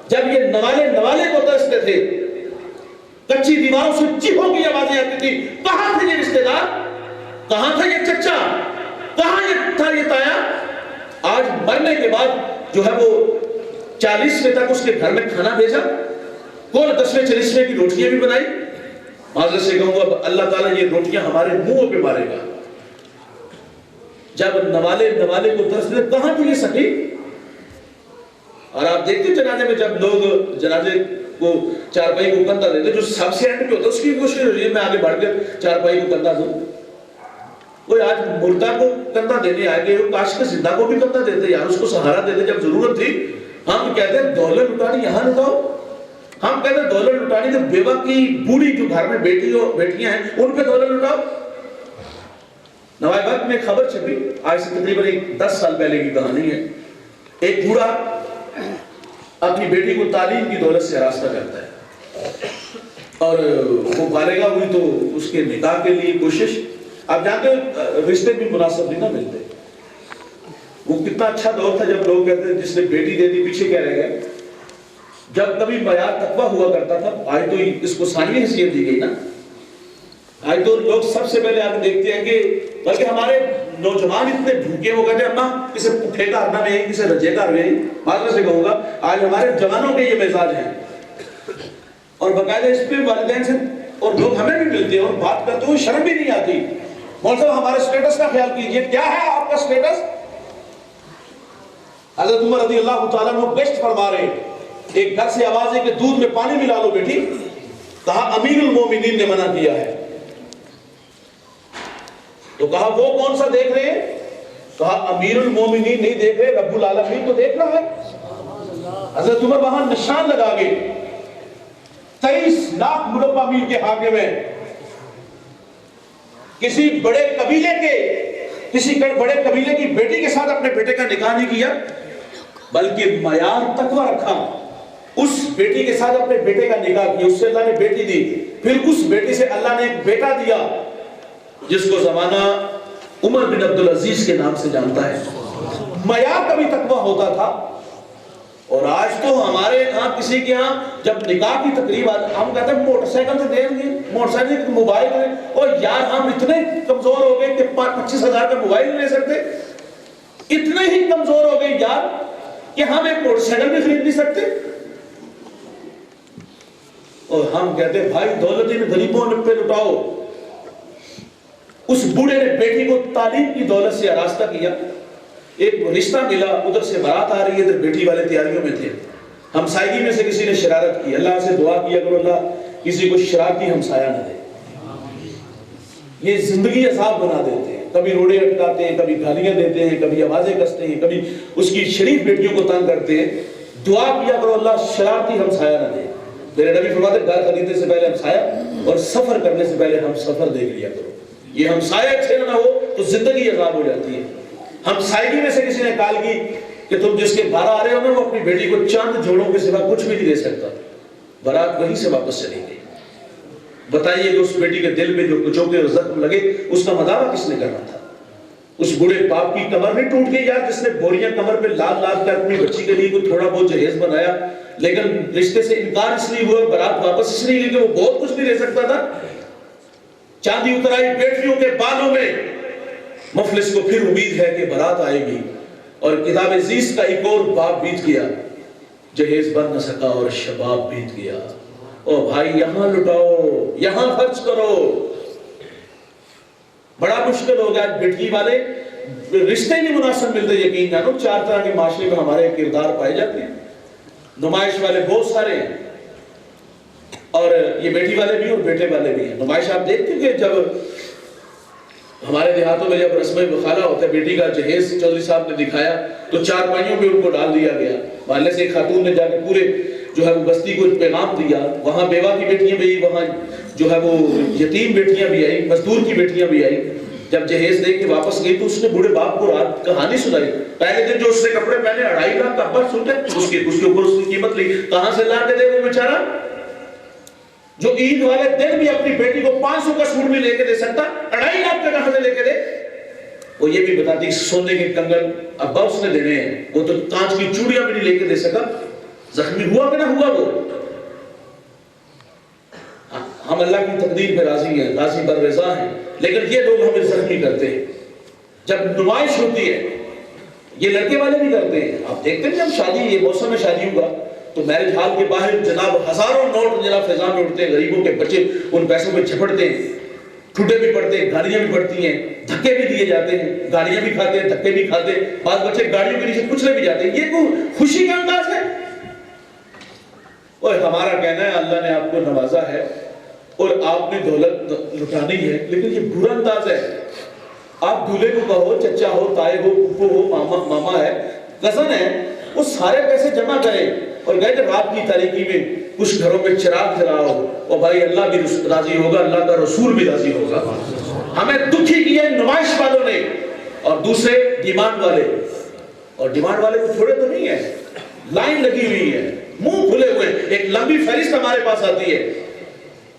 جب یہ نوالے کو ترستے تھے؟ کچی دیواروں سے چیخوں کی آوازیں آتی تھی، کہاں تھے یہ رشتہ دار؟ کہاں تھا یہ چچا؟ کہاں تھا یہ تایا؟ آج مرنے کے بعد جو ہے وہ 40ویں تک اس کے گھر میں کھانا بھیجا، کون 10ویں 40ویں کی روٹیاں بھی بنائی۔ معذرت سے کہوں گا اللہ تعالیٰ یہ روٹیاں ہمارے منہوں پہ مارے گا۔ جب نوالے کو ترستے کہاں تھی یہ سخی؟ اور آپ دیکھتے جنازے میں جب لوگ جنازے کو چارپائی کو کندھا دیتے، جو سب سے اینڈ پہ ہوتا ہے اس کی کوشش ہو رہی ہے میں آگے بڑھ کر چارپائی کو کندھا دوں۔ کوئی آج مردہ کو کندھا دینے آئے گئے، کاش کے زندہ کو بھی کندھا دیتے یار، اس کو سہارا دیتے جب ضرورت تھی۔ ہم کہتے ہیں دولت لٹانی یہاں لٹاؤ،
ہم کہتے ہیں دولت لٹانی تو بیوہ کی بوڑھی جو گھر میں بیٹیاں ہیں ان پہ دولت لٹاؤ. نوائے وقت میں ایک خبر چھپی، آج سے تقریباً 10 سال پہلے کی کہانی ہے. ایک بوڑھا اپنی بیٹی کو تعلیم کی دولت سے آراستہ کرتا ہے اور وہ بالغہ ہوئی تو اس کے نکاح کے لیے کوشش. آپ جانتے ہیں رشتے بھی مناسب نہیں نہ ملتے. وہ کتنا اچھا دور تھا جب لوگ کہتے ہیں جس نے بیٹی دے دی پیچھے کیا رہ گئے. جب کبھی معیار تقویٰ ہوا کرتا تھا، آج تو اس کو ثانوی حیثیت دی گئی نا. آج تو لوگ سب سے پہلے آگے دیکھتے ہیں کہ بلکہ ہمارے نوجوان اتنے بھوکے ہو گئے تھے، اماں کسے پٹھے کا ہرنا نہیں، کسے رجے کا نہیں. معذرت سے کہوں گا آج ہمارے جوانوں کے یہ مزاج ہیں اور باقاعدہ اس پہ والدین سے اور لوگ ہمیں بھی ملتے ہیں اور بات کرتے ہوئے شرم بھی نہیں آتی. مول صاحب ہمارے سٹیٹس کا خیال کیجئے، کیا ہے آپ کا سٹیٹس؟ حضرت عمر رضی اللہ تعالیٰ عنہ گشت فرما رہے ہیں، ایک گھر سے آواز ہے کہ دودھ میں پانی ملا لو بیٹی. کہا امیر المومنین نے منع کیا ہے. تو کہا وہ کون سا دیکھ رہے ہیں؟ کہا امیر المومنین نہیں دیکھ رہے، رب العالمین تو دیکھ رہا ہے. حضرت عمر وہاں نشان لگا گئے. 23 لاکھ مربع میل کے حاکم ہیں. کسی بڑے قبیلے کی بیٹی کے ساتھ اپنے بیٹے کا نکاح نہیں کیا بلکہ معیار تقویٰ رکھا. اس بیٹی کے ساتھ اپنے بیٹے کا نکاح کیا، اس سے اللہ نے بیٹی دی. پھر اس بیٹی سے اللہ نے ایک بیٹا دیا جس کو زمانہ عمر بن عبدالعزیز کے نام سے جانتا ہے. معیار کا بھی تقویٰ ہوتا تھا. اور آج تو ہمارے ہاں کسی کے ہاں جب نکاح کی تقریب آتی ہم کہتے ہیں موٹر سائیکل سے دیں گے، موٹر سائیکل کے موبائل دیں. اور یار ہم اتنے کمزور ہو گئے کہ 25,000 کا موبائل نہیں لے سکتے. اتنے ہی کمزور ہو گئے یار کہ ہم ایک موٹر سائیکل بھی خرید نہیں سکتے. اور ہم کہتے ہیں بھائی دولت ان غریبوں پہ لٹاؤ. اس بوڑھے نے بیٹی کو تعلیم کی دولت سے آراستہ کیا. ایک رشتہ ملا، ادھر سے بارات آ رہی ہے، ادھر بیٹی والے تیاریوں میں تھے. ہمسائیگی میں سے کسی نے شرارت کی. اللہ سے دعا کیا کرو اللہ کسی کو شرارتی ہمسایہ نہ دے. یہ زندگی عذاب بنا دیتے ہیں. کبھی روڑے اٹکاتے ہیں، کبھی گالیاں دیتے ہیں، کبھی آوازیں کستے ہیں، کبھی اس کی شریف بیٹیوں کو تنگ کرتے ہیں. دعا کیا کرو اللہ شرارتی ہمسایہ نہ دے. میرے نبی فرماتے ہیں گھر خریدنے سے پہلے ہمسایہ اور سفر کرنے سے پہلے ہم سفر دیکھ لیا کرو. یہ ہمسایہ اچھے نہ ہو تو زندگی عذاب ہو جاتی ہے. ہمسائیگی میں سے کسی نے کال کی کہ تم جس کے بارہ آ رہے ہو نا وہ اپنی بیٹی کو چند جوڑوں کے سوا کچھ بھی نہیں دے سکتا. بارات وہیں سے واپس چلی گئی. بتائیے کہ اس بیٹی کے دل میں جو کچوکے اور زخم لگے اس کا مداوع کس نے کرنا تھا؟ اس بوڑھے باپ کی کمر نہیں ٹوٹ گئی یار جس نے بوریاں کمر پہ لاد لاد کر اپنی بچی کے لیے کوئی تھوڑا بہت جہیز بنایا لیکن رشتے سے انکار اس لیے ہوا، بارات واپس اس لیے کہ وہ بہت کچھ نہیں دے سکتا تھا. چاندی اتر آئی بیٹیوں کے بالوں میں. مفلس کو پھر امید ہے کہ بارات آئے گی اور کتاب عزیز کا ایک اور باب بیت گیا. جہیز بن نہ سکا اور شباب بیت گیا. او بھائی یہاں لٹاؤ، یہاں خرچ کرو. بڑا مشکل ہو گیا. بیٹی والے رشتے نہیں مناسب ملتے. یقین جانو 4 طرح کے معاشرے میں ہمارے کردار پائے جاتے ہیں. نمائش والے بہت سارے ہیں اور یہ بیٹی والے بھی اور بیٹے والے بھی ہیں. نمائش آپ دیکھتے ہیں کہ جب ہمارے دیہاتوں میں جب رسم بخالہ ہوتا ہے بیٹی کا جہیز چودھری صاحب نے دکھایا تو 4 پائیوں پہ ان کو ڈال دیا گیا. محلے سے ایک خاتون نے جا کے پورے جو ہے وہ بستی کو پیغام دیا. وہاں بیوہ کی بیٹیاں بھی آئی، وہاں جو ہے وہ یتیم بیٹیاں بھی آئی، مزدور کی بیٹیاں بھی آئی. جب جہیز دے کے واپس گئی تو اس نے بوڑھے باپ کو رات کہانی سنائی. پہلے دن جو اس نے کپڑے پہنے 2.5 لاکھ کا ابر سوٹ ہے اس کے اوپر اس کی قیمت لی. کہاں سے لا کے دے وہ بیچارہ جو عید والے دن بھی اپنی بیٹی کو 500 کا سوٹ بھی لے کے دے سکتا 2.5 لاکھ کا کہاں سے لے کے دے. وہ یہ بھی بتاتی سونے کے کنگن ابا اس نے دینے ہیں، وہ تو کانچ کی چوڑیاں بھی نہیں لے کے دے سکا. زخمی ہوا کہ نہ ہوا وہ. ہم اللہ کی تقدیر پہ راضی ہیں، راضی بر رضا ہیں، لیکن یہ لوگ ہمیں زخمی کرتے ہیں. جب نمائش ہوتی ہے یہ لڑکے والے بھی کرتے ہیں. آپ دیکھتے ہیں جب شادی یہ موسم میں شادی ہوگا تو میرج ہال کے باہر جناب ہزاروں نوٹ جناب فضا میں اڑتے ہیں. غریبوں کے بچے ان پیسوں میں جھپٹتے ہیں، ٹھوٹے بھی پڑتے ہیں، گاڑیاں بھی پڑتی ہیں، دھکے بھی دیے جاتے ہیں. گاڑیاں بھی کھاتے ہیں، دھکے بھی کھاتے ہیں. بعض بچے گاڑیوں کے نیچے کچلے بھی جاتے ہیں. یہ کوئی خوشی کا انداز ہے؟ اور ہمارا کہنا ہے اللہ نے آپ کو نوازا ہے اور آپ نے دولت لٹانی ہے، لیکن یہ برا انداز ہے. آپ دولہے کو کہو چچا ہو، تائے ہو، پھپھو ہو، ماما ہے، کزن ہے، وہ سارے پیسے جمع کریں اور گئے کہ رات کی تاریکی میں کچھ گھروں میں چراغ جلاؤ اور بھائی اللہ بھی راضی ہوگا, اللہ کا رسول بھی راضی ہوگا. ہمیں دکھی کیا نمائش والوں نے اور دوسرے ڈیمانڈ والے, اور ڈیمانڈ والے کو چھوڑے تو نہیں ہے, لائن لگی ہوئی ہے, منہ کھلے ہوئے, ایک لمبی فہرست ہمارے پاس آتی ہے.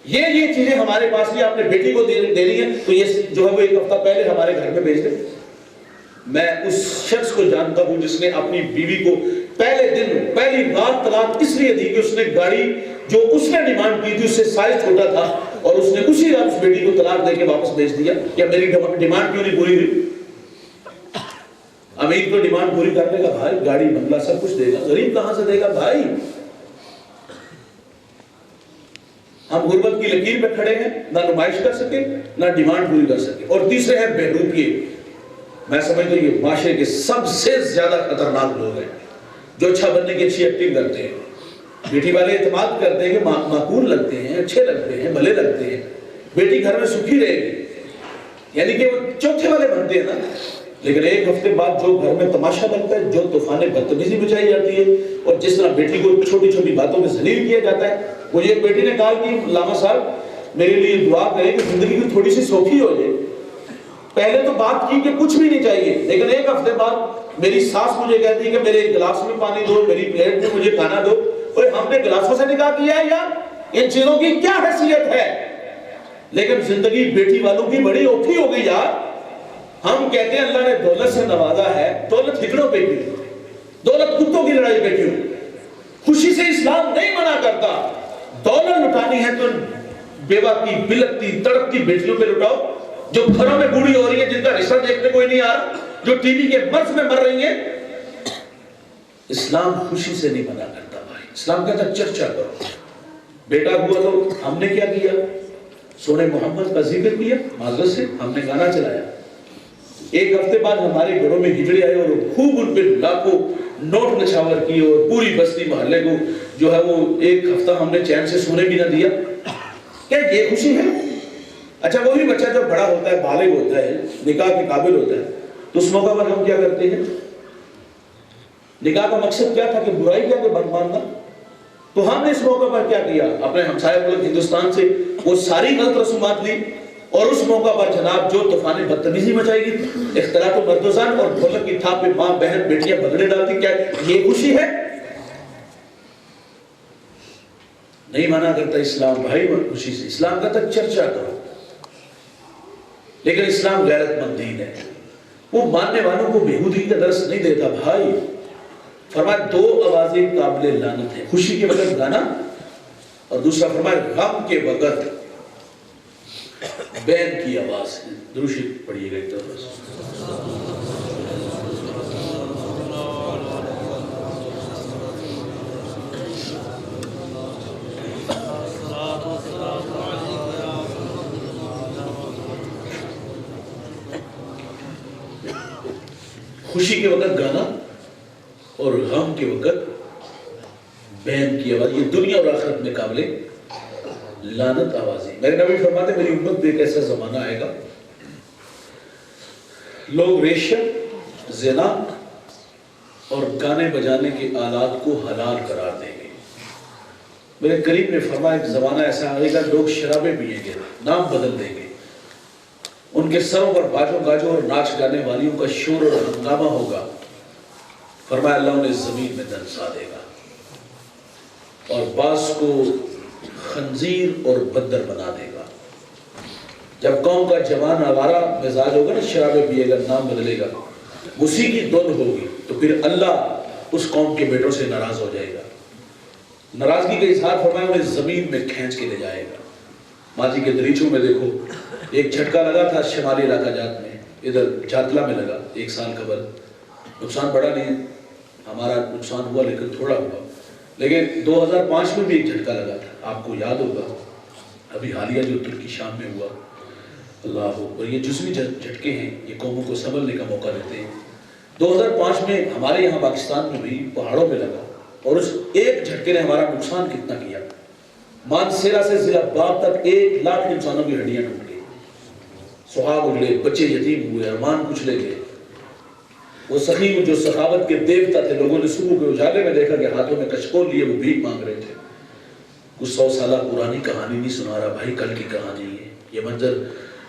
یہ چیزیں ہمارے پاس بھی آپ نے بیٹی کو دینی ہے تو یہ جو ہے وہ ایک ہفتہ پہلے ہمارے گھر میں بھیج دیں. میں اس شخص کو جانتا ہوں جس نے اپنی بیوی کو پہلے دن پہلی رات طلاق اس لیے دی کہ اس نے گاڑی جو اس نے ڈیمانڈ کی تھی اس سے سائز چھوٹا تھا اور اس نے اسی رات اس بیٹی کو طلاق دے کے واپس بھیج دیا. کیا میری ڈیمانڈ کیوں نہیں پوری ہوئی؟ امیر تو ڈیمانڈ پوری کرنے کا بھائی گاڑی بنگلہ سب کچھ دے گا, غریب کہاں سے دے گا بھائی؟ ہم غربت کی لکیر پہ کھڑے ہیں, نہ نمائش کر سکے نہ ڈیمانڈ پوری کر سکے. اور تیسرے ہیں بہروپیے. میں سمجھتا ہوں یہ معاشرے کے سب سے زیادہ خطرناک لوگ ہیں جو اچھا بننے کی اچھی ایکٹنگ کرتے ہیں. بیٹی والے اعتماد کرتے ہیں کہ معقول لگتے ہیں, اچھے لگتے ہیں, بھلے لگتے ہیں, بیٹی گھر میں سکھی رہے گی, یعنی کہ وہ چوتھے والے بنتے ہیں نا. لیکن ایک ہفتے بعد جو گھر میں تماشا لگتا ہے, جو طوفان بدتمیزی بچائی جاتی ہے اور جس طرح بیٹی کو چھوٹی چھوٹی باتوں میں ذلیل کیا جاتا ہے. مجھے ایک بیٹی نے کہا کہ لاما صاحب میرے لیے دعا کریں کہ زندگی کی تھوڑی سی سوکھی ہو جائے. پہلے تو بات کی کہ کچھ بھی نہیں چاہیے, لیکن ایک ہفتے بعد میری ساس مجھے کہتی ہے کہ میرے گلاس میں پانی دو, میری پلیٹ میں مجھے کھانا دو. اور ہم نے گلاسوں سے نکاح کیا ہے یار, ان چیزوں کی کیا حیثیت ہے؟ لیکن زندگی بیٹی والوں کی بڑی اوکھی ہو گئی یار. ہم کہتے ہیں اللہ نے دولت سے نوازا ہے, دولت ہجڑوں پہ کیوں, دولت کتوں کی لڑائی پہ کیوں؟ خوشی سے اسلام نہیں منع کرتا. دولت لٹانی ہے تو بیوہ کی بلکتی تڑپتی بیٹیوں پہ لٹاؤ جو گھروں میں بوڑھی ہو رہی ہیں, جن کا رشتہ دیکھنے کوئی نہیں آ رہا, جو ٹی وی کے مرض میں مر رہی ہیں. اسلام خوشی سے نہیں منع کرتا بھائی. اسلام کہتا چرچا کرو. بیٹا ہوا تو ہم نے کیا کیا؟ سونے محمد کا ذکر کیا, معذرت سے ہم نے گانا چلایا. ایک ہفتے بعد ہمارے گھروں میں ہجڑے آئے اور خوب ان پہ لاکھوں نوٹ نچھاور کیے اور پوری بستی محلے کو جو ہے وہ ایک ہفتہ ہم نے چین سے سونے بھی نہ دیا. کیا یہ خوشی ہے؟ اچھا وہی بچہ جب بڑا ہوتا ہے, بالغ ہوتا ہے, نکاح کے قابل ہوتا ہے, تو اس موقع پر ہم کیا کرتے ہیں؟ نکاح کا مقصد کیا تھا کہ برائی کیا کہ بد ماننا. تو ہم نے اس موقع پر کیا کیا؟ اپنے ہمسائے ملک ہندوستان سے وہ ساری غلط رسومات لی اور اس موقع پر جناب جو طوفان بدتمیزی مچائی گئی, اختلاط و مردوزان اور ڈھولک کی تھاپ پہ ماں بہن بیٹیاں بھگڑے ڈالتی, کیا یہ خوشی ہے؟ نہیں منع کرتا اسلام بھائی خوشی سے. اسلام کہتا چرچا کرو. لیکن اسلام غیرت مند دین ہے, وہ ماننے والوں کو بےہودگی کا درس نہیں دیتا بھائی. فرمایا دو آوازیں قابل لعنت ہیں, خوشی کے وقت گانا اور دوسرا فرمایا غم کے وقت بین کی آواز. درود شریف پڑھیے گا ایک طرف. خوشی کے وقت گانا اور غم کے وقت بین کی آواز, یہ دنیا اور آخرت میں قابل لعنت آوازیں. میرے نبی فرماتے میری امت پہ ایک ایسا زمانہ آئے گا لوگ ریشم, زنا اور گانے بجانے کے آلات کو حلال قرار دیں گے. میرے قریب نے فرمایا ایک زمانہ ایسا آئے گا لوگ شرابیں پیئیں گے, نام بدل دیں گے, ان کے سروں پر باجوں گاجوں اور ناچ گانے والیوں کا شور اور ہنگامہ ہوگا. فرمایا اللہ انہیں زمین میں دنسا دے گا اور بعض کو خنزیر اور بندر بنا دے گا. جب قوم کا جوان آوارہ مزاج ہوگا نا, شرابیں پیے گا, نام بدلے گا, موسیقی دھن ہوگی, تو پھر اللہ اس قوم کے بیٹوں سے ناراض ہو جائے گا. ناراضگی کا اظہار فرمایا انہیں زمین میں کھینچ کے لے جائے گا. ماضی کے دریچوں میں دیکھو ایک جھٹکا لگا تھا شمالی علاقہ جات میں, ادھر جاتلا میں لگا 1 سال قبل. نقصان بڑا نہیں, ہمارا نقصان ہوا لیکن تھوڑا ہوا. لیکن 2005 میں بھی ایک جھٹکا لگا تھا, آپ کو یاد ہوگا, ابھی حالیہ جو ترکی شام میں ہوا. اللہ ہو. اور یہ جزوی جھٹکے ہیں, یہ قوموں کو سنبھلنے کا موقع دیتے ہیں. 2005 میں ہمارے یہاں پاکستان میں بھی پہاڑوں میں لگا اور اس ایک جھٹکے نے ہمارا نقصان کتنا کیا. مانسیرا سے ضلع باغ تک 1 لاکھ انسانوں کی ہڈیاں ٹوٹ گئی, سہاگ اجڑے, بچے یتیم ہوئے, ارمان کچلے گئے. وہ سخی جو سخاوت کے دیوتا تھے، لوگوں نے صبح کے اجالے میں دیکھا کہ ہاتھوں میں کچکول لیے وہ بھیک مانگ رہے تھے. کچھ 100 سالہ پرانی کہانی نہیں سنا رہا بھائی، کل کی کہانی ہے. یہ منظر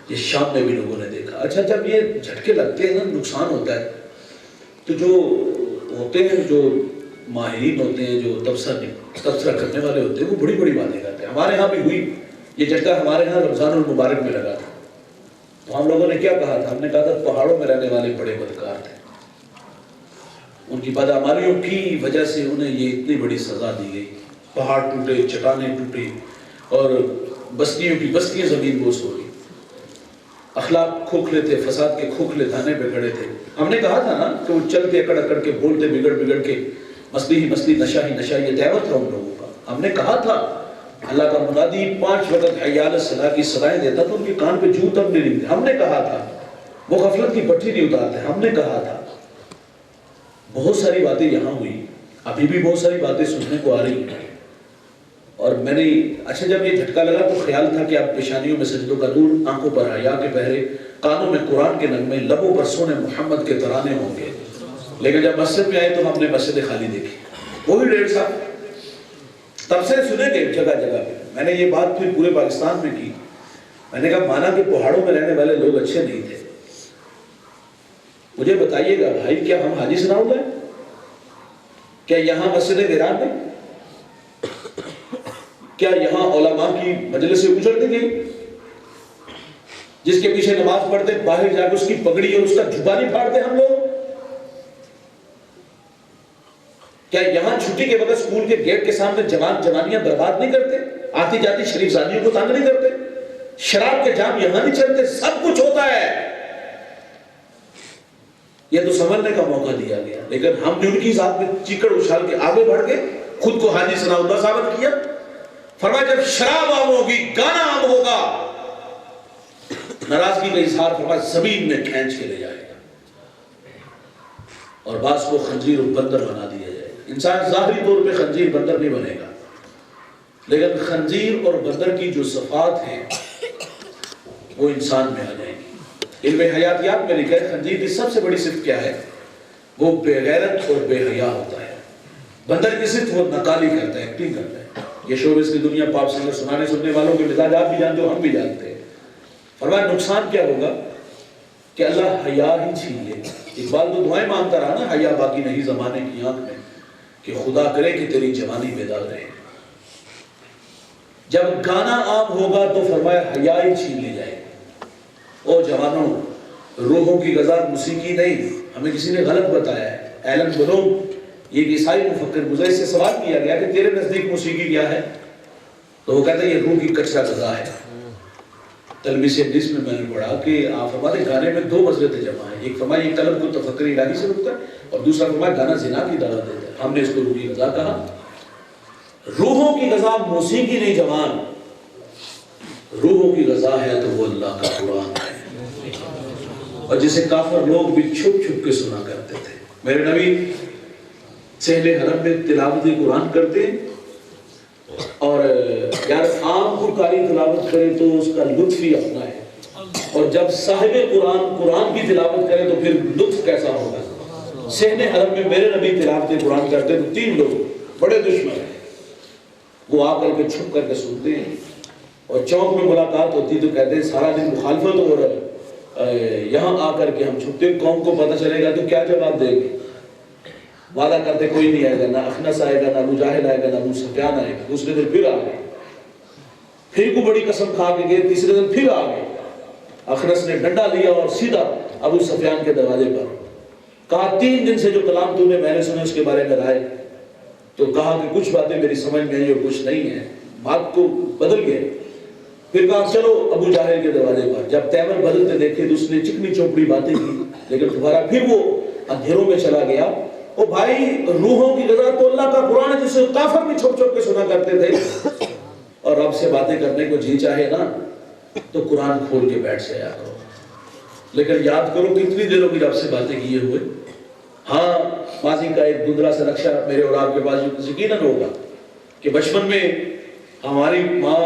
یہ شام میں بھی لوگوں نے دیکھا. اچھا جب یہ جھٹکے لگتے ہیں نا، نقصان ہوتا ہے، تو جو ہوتے ہیں، جو ماہرین ہوتے ہیں، جو تبصرہ کرنے والے ہوتے ہیں، وہ بڑی بڑی باتیں کرتے ہیں. ہمارے ہاں بھی ہوئی یہ جھٹکا، ہمارے ہاں رمضان المبارک میں لگا تھا. تو ہم لوگوں نے کیا کہا تھا؟ ہم نے کہا تھا پہاڑوں میں رہنے والے بڑے بدکار تھے، ان کی بدعمالیوں کی وجہ سے انہیں یہ اتنی بڑی سزا دی گئی. پہاڑ ٹوٹے، چٹانیں ٹوٹی، اور بستیوں کی بستیاں زمین بوس ہو گئی. اخلاق کھوکھلے تھے، فساد کے کھوکھلے دھانے پہ کھڑے تھے. ہم نے کہا تھا نا کہ وہ چلتے اکڑ اکڑ کے، بولتے بگڑ بگڑ کے، مستی ہی مستی، نشہ ہی نشہ، یہ دعوت تھا ان لوگوں کا. ہم نے کہا تھا اللہ کا منادی 5 وقت حی علی الصلاۃ کی صدائیں دیتا تو ان کے کان پہ جوں تک نہیں رنگتے. ہم نے کہا تھا وہ غفلت کی پٹھی نہیں اتارتے. ہم نے کہا تھا. بہت ساری باتیں یہاں ہوئی، ابھی بھی بہت ساری باتیں سننے کو آ رہی ہیں. اور میں نے اچھا جب یہ جھٹکا لگا تو خیال تھا کہ اب پیشانیوں میں سجدوں کا نور، آنکھوں پر حیا کے پہرے، کانوں میں قرآن کے نغمے، لبوں پر سونے محمد کے ترانے ہوں گے. لیکن جب مسجد میں آئے تو ہم نے مسجد خالی دیکھی. وہی 1.5 سال تب سے سنے گے جگہ جگہ پہ. میں نے یہ بات پھر پورے پاکستان میں کی. میں نے کہا مانا کہ پہاڑوں میں رہنے والے لوگ اچھے نہیں تھے. مجھے بتائیے گا بھائی، کیا ہم حاجی ثناء اللہ ہیں؟ کیا یہاں مسجد ویران میں؟ کیا یہاں علماء کی مجلسیں اجڑ دی گئی؟ جس کے پیچھے نماز پڑھتے باہر جا کے اس کی پگڑی اور اس کا جھبا نہیں پھاڑتے ہم لوگ؟ کیا یہاں چھٹی کے وقت اسکول کے گیٹ کے سامنے جوان جوانیاں برباد نہیں کرتے؟ آتی جاتی شریف زادیوں کو تنگ نہیں کرتے؟ شراب کے جام یہاں نہیں چلتے؟ سب کچھ ہوتا ہے. یہ تو سنبھلنے کا موقع دیا گیا، لیکن ہم نے ان کی ذات میں چیکڑ اچھال کے آگے بڑھ کے خود کو حاجی ثناء اللہ ثابت کیا. فرمایا جب شراب عام ہوگی، گانا عام ہوگا، ناراضگی کا اظہار فرمایا زمین میں کھینچ کے لے جائے گا، اور بعض کو خنزیر و بندر بنا دیا جائے گا. انسان ظاہری طور پہ خنزیر بندر نہیں بنے گا، لیکن خنزیر اور بندر کی جو صفات ہیں وہ انسان میں آ جائیں گی. علم حیاتیات میں لکھا ہے خنزیر کی سب سے بڑی صفت کیا ہے؟ وہ بے غیرت اور بے حیا ہوتا ہے. بندر کی صفت وہ نقالی کرتا ہے، ایکٹنگ کرتا ہے. یہ شوبز کی دنیا، پاپ سنگر، سننے والوں کے مزاج آپ بھی جانتے ہو، ہم بھی جانتے ہیں. فرمایا نقصان کیا ہوگا کہ اللہ حیا ہی چھین لے. اقبال تو دعائیں مانگتا رہا نا، حیا باقی نہیں زمانے کی آنکھ میں، کہ خدا کرے کہ تیری جوانی بیدار رہے. جب گانا عام ہوگا تو فرمایا حیا ہی چھین لی جائے. او جوانوں، روحوں کی غذا موسیقی نہیں. ہمیں کسی نے غلط بتایا ہے. ایلن بلوم، یہ ایک عیسائی مفکر، مجھے سے سوال کیا گیا کہ تیرے نزدیک موسیقی کیا ہے؟ تو وہ کہتا ہے یہ روح کی کچرا غذا ہے. تلبیس حدیث میں نے پڑھا کہ آپ ہمارے گانے میں 2 مصلحتیں جمع ہیں. ایک فرمایا یہ قلب کو تفکر الہی سے روکتا ہے، اور دوسرا فرمایا گانا زنا کی دعوت دیتا ہے. ہم نے اس کو روح کی غذا کہا. روحوں کی غذا موسیقی نہیں جوان، روحوں کی غذا ہے تو وہ اللہ کا قرآن ہے، اور جسے کافر لوگ بھی چھپ چھپ کے سنا کرتے تھے. میرے نبی صحن حرم میں تلاوت قرآن کرتے ہیں، اور یار عام قرآن تلاوت کرے تو اس کا لطف ہی اپنا ہے، اور جب صاحب قرآن کی تلاوت کرے تو پھر لطف کیسا ہوگا. صحن حرم میں میرے نبی تلاوت قرآن کرتے تو 3 لوگ بڑے دشمن ہیں، وہ آ کر کے چھپ کر کے سنتے ہیں، اور چوک میں ملاقات ہوتی تو کہتے ہیں سارا دن مخالفت ہو رہا ہے، یہاں آ کر کے ہم چھپتے، قوم کو پتہ چلے گا تو کیا جواب دیں گے. وعدہ کرتے کوئی نہیں آئے گا، نہ اخنس آئے گا، نہ ابو جاہل آئے گا، نہ ابو سفیان آئے گا. دوسرے دن پھر آ گئے، پھر کو بڑی قسم کھا کے گئے. تیسرے دن پھر آ گئے. اخنس نے ڈنڈا لیا اور سیدھا ابو سفیان کے دروازے پر کہا 3 دن سے جو کلام تو نے میں نے سنے اس کے بارے میں رائے. تو کہا کہ کچھ باتیں میری سمجھ میں آئی اور کچھ نہیں ہے. بات کو بدل گئے. پھر کہا چلو ابو جاہل کے دروازے پر. جب تیور بدلتے دیکھے تو اس نے چکنی چوپڑی باتیں کی، لیکن دوبارہ پھر وہ اندھیروں میں چلا گیا. او بھائی، روحوں کی غذا تو اللہ کا قرآن ہے جسے کافر بھی چھپ چھپ کے سنا کرتے تھے. اور رب سے باتیں کرنے کو جی چاہے نا تو قرآن کھول کے بیٹھ جایا کرو. لیکن یاد کرو کہ اتنی دیر ہوگی رب سے باتیں کیے ہوئے. ہاں، ماضی کا ایک دھندلا سا نقشہ میرے اور آپ کے پاس یقیناً ہوگا کہ بچپن میں ہماری ماں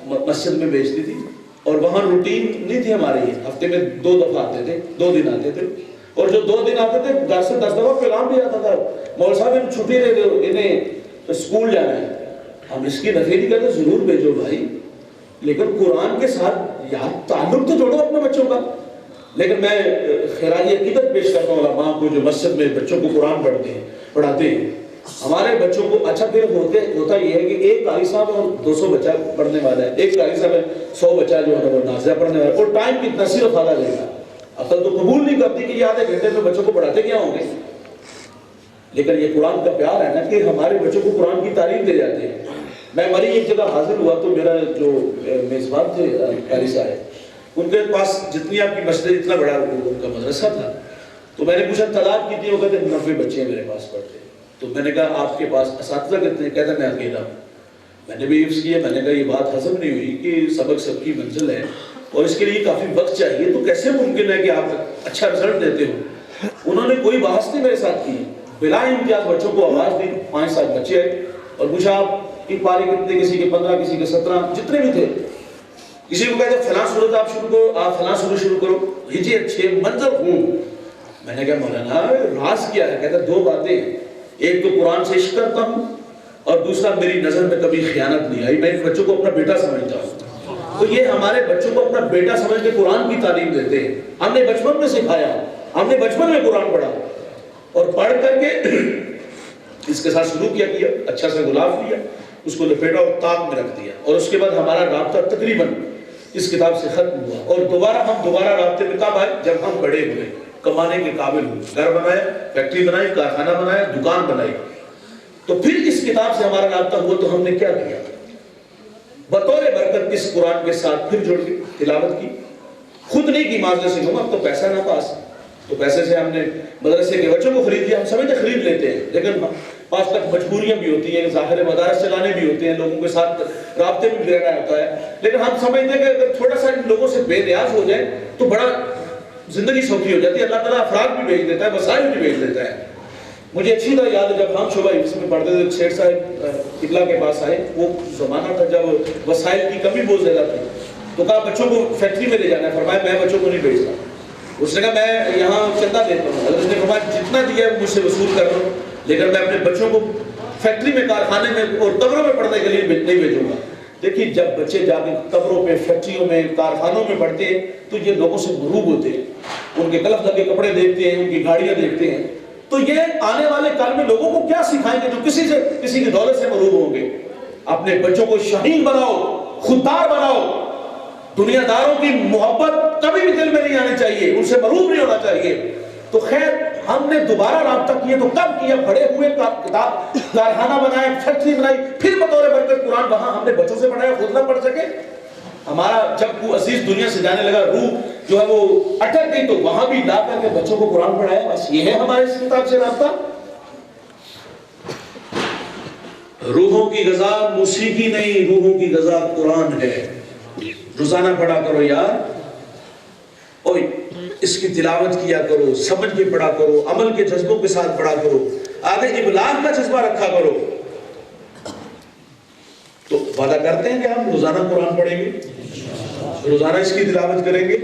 مسجد میں بیچتی تھی، اور وہاں روٹین نہیں تھی ہماری. ہفتے میں 2 دفعہ آتے تھے، 2 دن آتے تھے. اور جو 2 دن آتے تھے گھر سے 10 دفعہ پیغام بھی آتا تھا, مول صاحب انہیں چھٹی دے دو, انہیں اسکول جانا ہے. ہم اس کی نفی نہیں کرتے, ضرور بھیجو بھائی, لیکن قرآن کے ساتھ یار تعلق تو جوڑو اپنے بچوں کا. لیکن میں خراج عقیدت پیش کرتا ہوں علماء کو جو مسجد میں بچوں کو قرآن پڑھاتے ہیں. ہمارے بچوں کو اچھا پھر ہوتا یہ ہے کہ ایک قاری صاحب اور 200 بچہ پڑھنے والا ہے, ایک قاری صاحب ہے 100 بچہ جو ہے وہ نازیہ پڑھنے والا ہے, اور ٹائم کتنا صرف آدھا لے گا. عقل تو قبول نہیں کرتی کہ یہ آدھے گھنٹے میں بچوں کو پڑھاتے کیا ہوں گے. لیکن یہ قرآن کا پیار ہے نا کہ ہمارے بچوں کو قرآن کی تعلیم دے جاتے ہیں. میں مری ایک جگہ حاضر ہوا تو میرا جو میزبان تھے قاری صاحب, ان کے پاس جتنی آپ کی مسجد اتنا بڑا ان کا مدرسہ تھا, تو میں نے پوچھا تعداد کتنی, وہ کہتے 90 بچے میرے پاس پڑھتے. تو میں نے کہا آپ کے پاس اساتذہ کتنے ہیں؟ کہتا میں اکیلا ہوں. میں نے بھی عرض کیا, میں نے کہا یہ بات ہضم نہیں ہوئی کہ سبق سب کی منزل ہے اور اس کے لیے کافی وقت چاہیے, تو کیسے ممکن ہے کہ آپ اچھا رزلٹ دیتے ہو. انہوں نے کوئی بحث نہیں میرے ساتھ کی, بلا امتیاز بچوں کو آواز دی, 5-7 بچے آئے اور پوچھا آپ کی پاری کتنے, کسی کے 15, کسی کے 17, جتنے بھی تھے. کسی کو کہتے فلاں صورت آپ شروع کرو, آپ فلاں صورت شروع کرو, ہجے اچھے منظر ہوں. میں نے کہا مولانا راز کیا ہے؟ کہتا 2 باتیں ہیں, ایک تو قرآن سے عشق کرتا ہوں اور دوسرا میری نظر میں کبھی خیانت نہیں آئی, میں ان بچوں کو اپنا بیٹا سمجھتا ہوں. تو یہ ہمارے بچوں کو اپنا بیٹا سمجھ کے قرآن کی تعلیم دیتے ہیں. ہم نے بچپن میں سکھایا, ہم نے بچپن میں قرآن پڑھا اور پڑھ کر کے اس کے ساتھ شروع کیا, اچھا سے غلاف لیا, اس کو لپیٹا اور تاق میں رکھ دیا, اور اس کے بعد ہمارا رابطہ تقریباً اس کتاب سے ختم ہوا. اور ہم دوبارہ رابطے میں کب آئے؟ جب ہم بڑے ہوئے, کمانے کے قابل ہوئے, گھر بنایا, فیکٹری بنائی, کارخانہ بنایا, دکان بنائی. تو پھر اس کتاب سے ہمارا رابطہ ہوا تو ہم نے کیا کیا؟ بطور برکت اس قرآن کے ساتھ پھر جوڑ کے تلاوت کی. خود نہیں کی, معذرت سے اب تو پیسہ نہ پاس, تو پیسے سے ہم نے مدرسے کے بچوں کو خرید لیا. ہم سمجھتے خرید لیتے ہیں, لیکن پاس تک مجبوریاں بھی ہوتی ہیں, ظاہر مدارس چلانے بھی ہوتے ہیں, لوگوں کے ساتھ رابطے میں بھی رہنا ہوتا ہے. لیکن ہم سمجھتے ہیں کہ اگر تھوڑا سا لوگوں سے بے نیاز ہو جائے تو بڑا زندگی سوکھی ہو جاتی ہے. اللہ تعالیٰ افراد بھی بھیج دیتا ہے, وسائل بھی بھیج دیتا ہے. مجھے اچھی طرح یاد ہے جب ہم شعبہ حفظ میں پڑھتے تھے, شیخ صاحب قبلہ کے پاس آئے, وہ زمانہ تھا جب وسائل کی کمی بہت زیادہ تھی, تو کہا بچوں کو فیکٹری میں لے جانا ہے. فرمایا میں بچوں کو نہیں بھیجتا. اس نے کہا میں یہاں چندہ دیتا ہوں. حضرت نے فرمایا جتنا دیا ہے مجھ سے وصول کر رہا ہوں, لیکن میں اپنے بچوں کو فیکٹری میں, کارخانے میں اور قبروں میں پڑھنے کے لیے نہیں بھیجوں گا. دیکھیے جب بچے جا کے قبروں پہ, فیکٹریوں میں, کارخانوں میں پڑھتے ہیں تو یہ لوگوں سے مروب ہوتے ہیں, ان کے کلف لگے کپڑے دیکھتے ہیں, ان کی گاڑیاں دیکھتے ہیں. تو یہ آنے والے کال میں لوگوں کو کیا سکھائیں گے جو کسی کی دولت سے مروب ہوں گے؟ اپنے بچوں کو شہین بناؤ, خوددار بناؤ. دنیا داروں کی محبت کبھی بھی دل میں نہیں آنی چاہیے, ان سے مروب نہیں ہونا چاہیے. تو خیر ہم نے دوبارہ رابطہ کیا, تو کب کیا؟ بڑے ہوئے, کتاب کارخانہ بنایا, فیکٹری بنائی, پھر بطور برکت قرآن وہاں ہم نے بچوں سے پڑھایا, خود نہ پڑھ سکے. ہمارا جب وہ عزیز دنیا سے جانے لگا, روح جو ہے وہ اٹک گئی, تو وہاں بھی لا کر کے بچوں کو قرآن پڑھایا. بس یہ ہے ہمارے اس کتاب سے رابطہ. روحوں کی غذا موسیقی نہیں, روحوں کی غذا قرآن ہے. روزانہ پڑھا کرو یار, اور اس کی تلاوت کیا کرو, سمجھ کے پڑھا کرو, عمل کے جذبوں کے ساتھ پڑھا کرو, آگے ابلاغ کا جذبہ رکھا کرو. تو وعدہ کرتے ہیں کہ ہم روزانہ قرآن پڑھیں گے, روزانہ اس کی تلاوت کریں گے.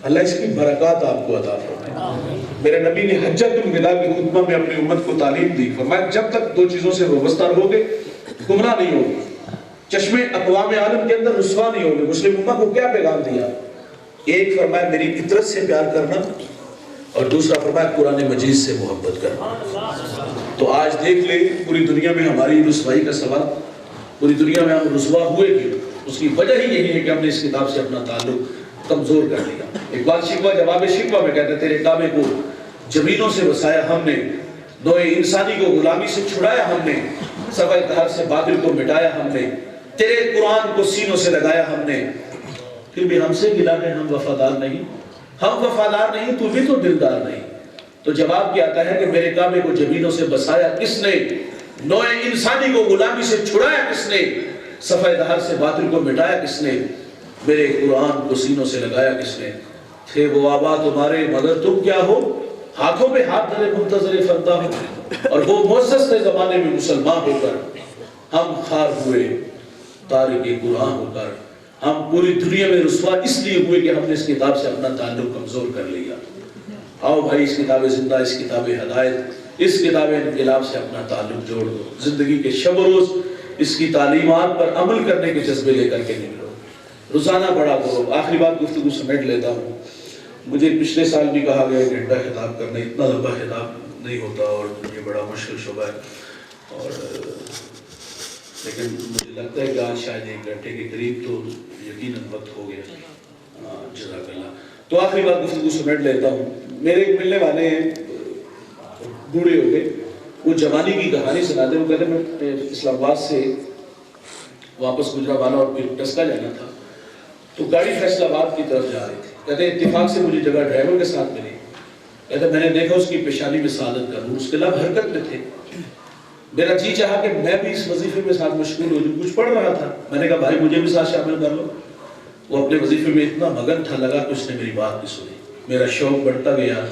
اللہ اس کی برکات آپ کو عطا فرمائے. میرے نبی نے حجۃ الوداع کے خطبہ میں اپنی امت کو تعلیم دی, فرمایا جب تک 2 چیزوں سے وابستہ رہوگے گمراہ نہیں ہوگے, چشمے اقوام عالم کے اندر رسوا نہیں ہوگے. مسلم امت کو کیا پیغام دیا؟ ایک فرمایا میری فطرت سے پیار کرنا, اور دوسرا فرمایا قرآن مجید سے محبت کرنا. تو آج دیکھ لیں پوری دنیا میں ہماری رسوائی کا سوال, پوری دنیا میں ہم رسوا ہوئے کیوں؟ اس کی وجہ ہی یہی ہے کہ ہم نے اس کتاب سے اپنا تعلق کمزور کر دیا. اقبال شکوہ جواب شکوہ میں کہتے تیرے کعبے کو زمینوں سے وسایا ہم نے, نوع انسانی کو غلامی سے چھڑایا ہم نے, صفحہ دہر سے باطل کو مٹایا ہم نے, تیرے قرآن کو سینوں سے لگایا ہم نے. پھر بھی ہم سے گلا ہے ہم وفادار نہیں, ہم وفادار نہیں تو بھی تو دلدار نہیں. تو جواب کیا آتا ہے کہ میرے کعبے کو زمینوں سے بسایا کس نے, نوع انسانی کو غلامی سے چھڑایا کس نے, صفحہ دہر سے باطل کو مٹایا کس نے, میرے قرآن کو سینوں سے لگایا کس نے. تھے وہ آبا تمہارے مگر تم کیا ہو, ہاتھوں پہ ہاتھ دھرے منتظر فردا ہو, اور وہ معزز تھے زمانے میں مسلمان ہو کر, ہم خار ہوئے تارک قرآن ہو کر. ہم پوری دنیا میں رسوا اس لیے ہوئے کہ ہم نے اس کتاب سے اپنا تعلق کمزور کر لیا. آؤ بھائی اس کتاب زندہ، اس کتاب ہدایت، اس کتاب انقلاب سے اپنا تعلق جوڑ دو، زندگی کے شب و روز اس کی تعلیمات پر عمل کرنے کے جذبے لے کر کے نکلو، روزانہ پڑھا کرو۔ آخری بات گفتگو سمیٹ لیتا ہوں، مجھے پچھلے سال بھی کہا گیا 1 گھنٹہ خطاب کرنا، اتنا لمبا خطاب نہیں ہوتا اور یہ بڑا مشکل شعبہ ہے، اور لیکن مجھے لگتا ہے کہ آج شاید 1 گھنٹے کے قریب تو یقیناً وقت ہو گیا۔ جزاک اللہ۔ تو آخری بات گفتگو سمیٹ لیتا ہوں، میرے ایک ملنے والے ہیں، بوڑھے ہو گئے، وہ جوانی کی کہانی سناتے ہیں۔ وہ کہتے ہیں میں اسلام آباد سے واپس گجرانوالہ اور پھر ٹسکا جانا تھا، تو گاڑی فیصل آباد کی طرف جا رہی تھی۔ کہتے ہیں اتفاق سے مجھے جگہ ڈرائیور کے ساتھ ملی، کہتے ہیں میں نے دیکھا اس کی پیشانی میں سعادت کا نور، اس کے لب حرکت میں تھے۔ میرا جی چاہا کہ میں بھی اس وظیفے میں ساتھ مشغول ہو جاؤں، کچھ پڑھ رہا تھا، میں نے کہا بھائی مجھے بھی ساتھ شامل کر لو۔ وہ اپنے وظیفے میں اتنا مگن تھا، لگا کہ اس نے میری بات بھی سنی، میرا شوق بڑھتا گیا،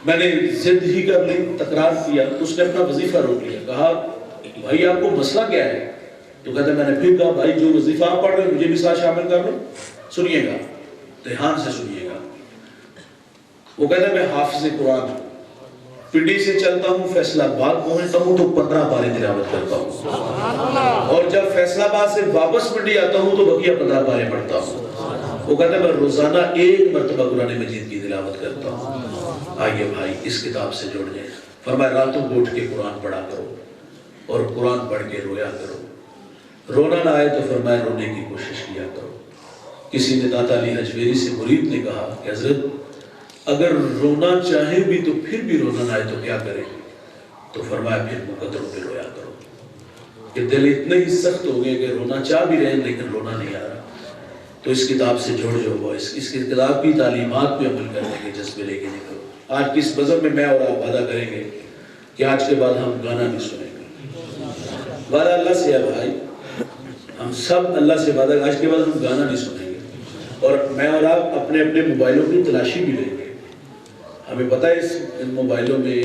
میں نے ضد ہی کر لی، تکرار کیا، اس نے اپنا وظیفہ روک لیا، کہا بھائی آپ کو مسئلہ کیا ہے؟ تو کہتا ہے میں نے پھر کہا بھائی جو وظیفہ آپ پڑھ رہے ہیں مجھے بھی ساتھ شامل کر لو۔ سنیے گا، دھیان سے سنیے گا۔ وہ کہتا ہے میں حافظ قرآن ہوں، پنڈی سے چلتا ہوں فیصل آباد پہنچتا ہوں تو 15 پارے تلاوت کرتا ہوں، اور جب فیصل آباد سے واپس پنڈی آتا ہوں تو بقیہ 15 پارے پڑھتا ہوں۔ وہ کہتا ہے میں روزانہ 1 مرتبہ قرآن مجید کی تلاوت کرتا ہوں۔ آئیے بھائی اس کتاب سے جڑ جائیں۔ فرمایا راتوں کو اٹھ کے قرآن پڑھا کرو اور قرآن پڑھ کے رویا کرو، رونا نہ آئے تو فرمایا رونے کی کوشش کیا کرو۔ کسی نے داتا علی حجویری سے مرید نے کہا کہ حضرت اگر رونا چاہے بھی تو پھر بھی رونا نہ آئے تو کیا کریں؟ تو فرمایا پھر مقدروں پہ رویا کرو، کہ دل اتنے ہی سخت ہو گئے کہ رونا چاہ بھی رہے ہیں لیکن رونا نہیں آ رہا۔ تو اس کتاب سے جڑ جاؤ، اس کتاب کی تعلیمات پہ عمل کرنے کے جذبے لے کے نکلو۔ آج کی اس بزم میں میں اور آپ وعدہ کریں گے کہ آج کے بعد ہم گانا نہیں سنیں گے۔ وعدہ اللہ سے ہے بھائی، ہم سب اللہ سے وعدہ، آج کے بعد ہم گانا نہیں سنیں گے، اور میں اور آپ اپنے اپنے موبائلوں کی تلاشی بھی لیں گے۔ ہمیں پتہ ہے ان موبائلوں میں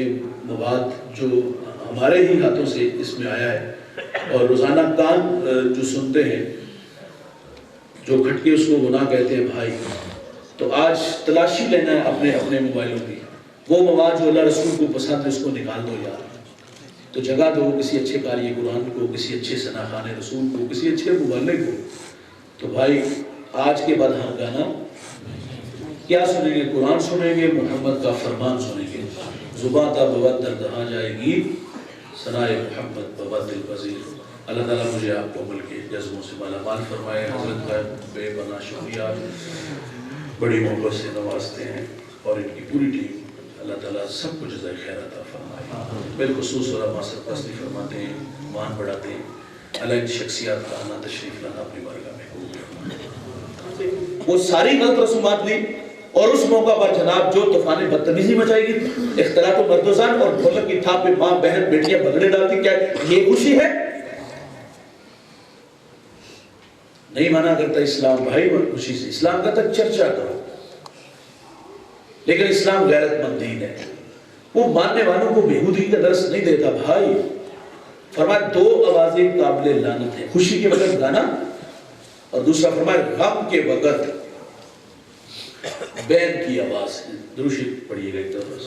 مواد جو ہمارے ہی ہاتھوں سے اس میں آیا ہے، اور روزانہ کان جو سنتے ہیں، جو کھٹکے اس کو گناہ کہتے ہیں بھائی، تو آج تلاشی لینا ہے اپنے اپنے موبائلوں کی، وہ مواد جو اللہ رسول کو پسند ہے اس کو نکال دو یار، تو جگہ دو کسی اچھے قاری قرآن کو، کسی اچھے ثنا خوان رسول کو، کسی اچھے مبلغ کو۔ تو بھائی آج کے بعد ہم گانا کیا سنیں گے؟ قرآن سنیں گے، محمد کا فرمان سنیں گے۔ زباں تا بود در دہاں جائے گی، ثنائے محمد بود دل پذیر۔ اللہ تعالیٰ مجھے آپ کو عمل کے جذبوں سے مالا مال فرمائے۔ حضرت کا بے پناہ شکریہ، بڑی محبت سے نوازتے ہیں، اور ان کی پوری ٹیم، اللہ تعالیٰ سب کو جزائے خیر عطا فرمائے۔ بالخصوص علماء سرپرستی فرماتے ہیں، مان بڑھاتے ہیں، اللہ ان شخصیات کا آنا تشریف لانا اپنی بارگاہ میں قبول فرمائے۔ وہ ساری غلط رسومات لی، اور اس موقع پر جناب جو طوفان بدتمیزی مچائی گئی، اختلاط و مردوزان اور ڈھولک کی تھاپ پہ ماں بہن بیٹیاں بھگڑے ڈالتی، کیا یہ خوشی ہے؟ نہیں مانا کرتا اسلام بھائی خوشی سے، اسلام کا تک چرچا کرو، لیکن اسلام غیرت مند دین ہے، وہ ماننے والوں کو بےہودگی کا درس نہیں دیتا بھائی۔ فرمایا 2 آوازیں قابل لعنت ہیں، خوشی کے وقت گانا، اور دوسرا فرمایا غم کے وقت بین کی آواز ہے۔ درود شریف پڑھیے گا ایک دفعہ۔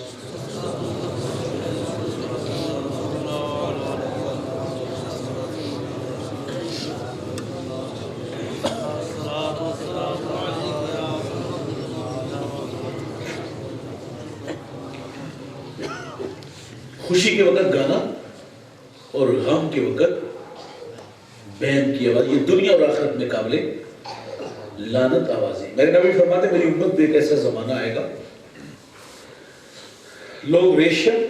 خوشی کے وقت گانا اور غم کے وقت بین کی آواز، یہ دنیا اور آخرت میں قابل لعنت آوازیں۔ میرے نبی فرماتے میری امت پہ ایک ایسا زمانہ آئے گا، لوگ ریشم،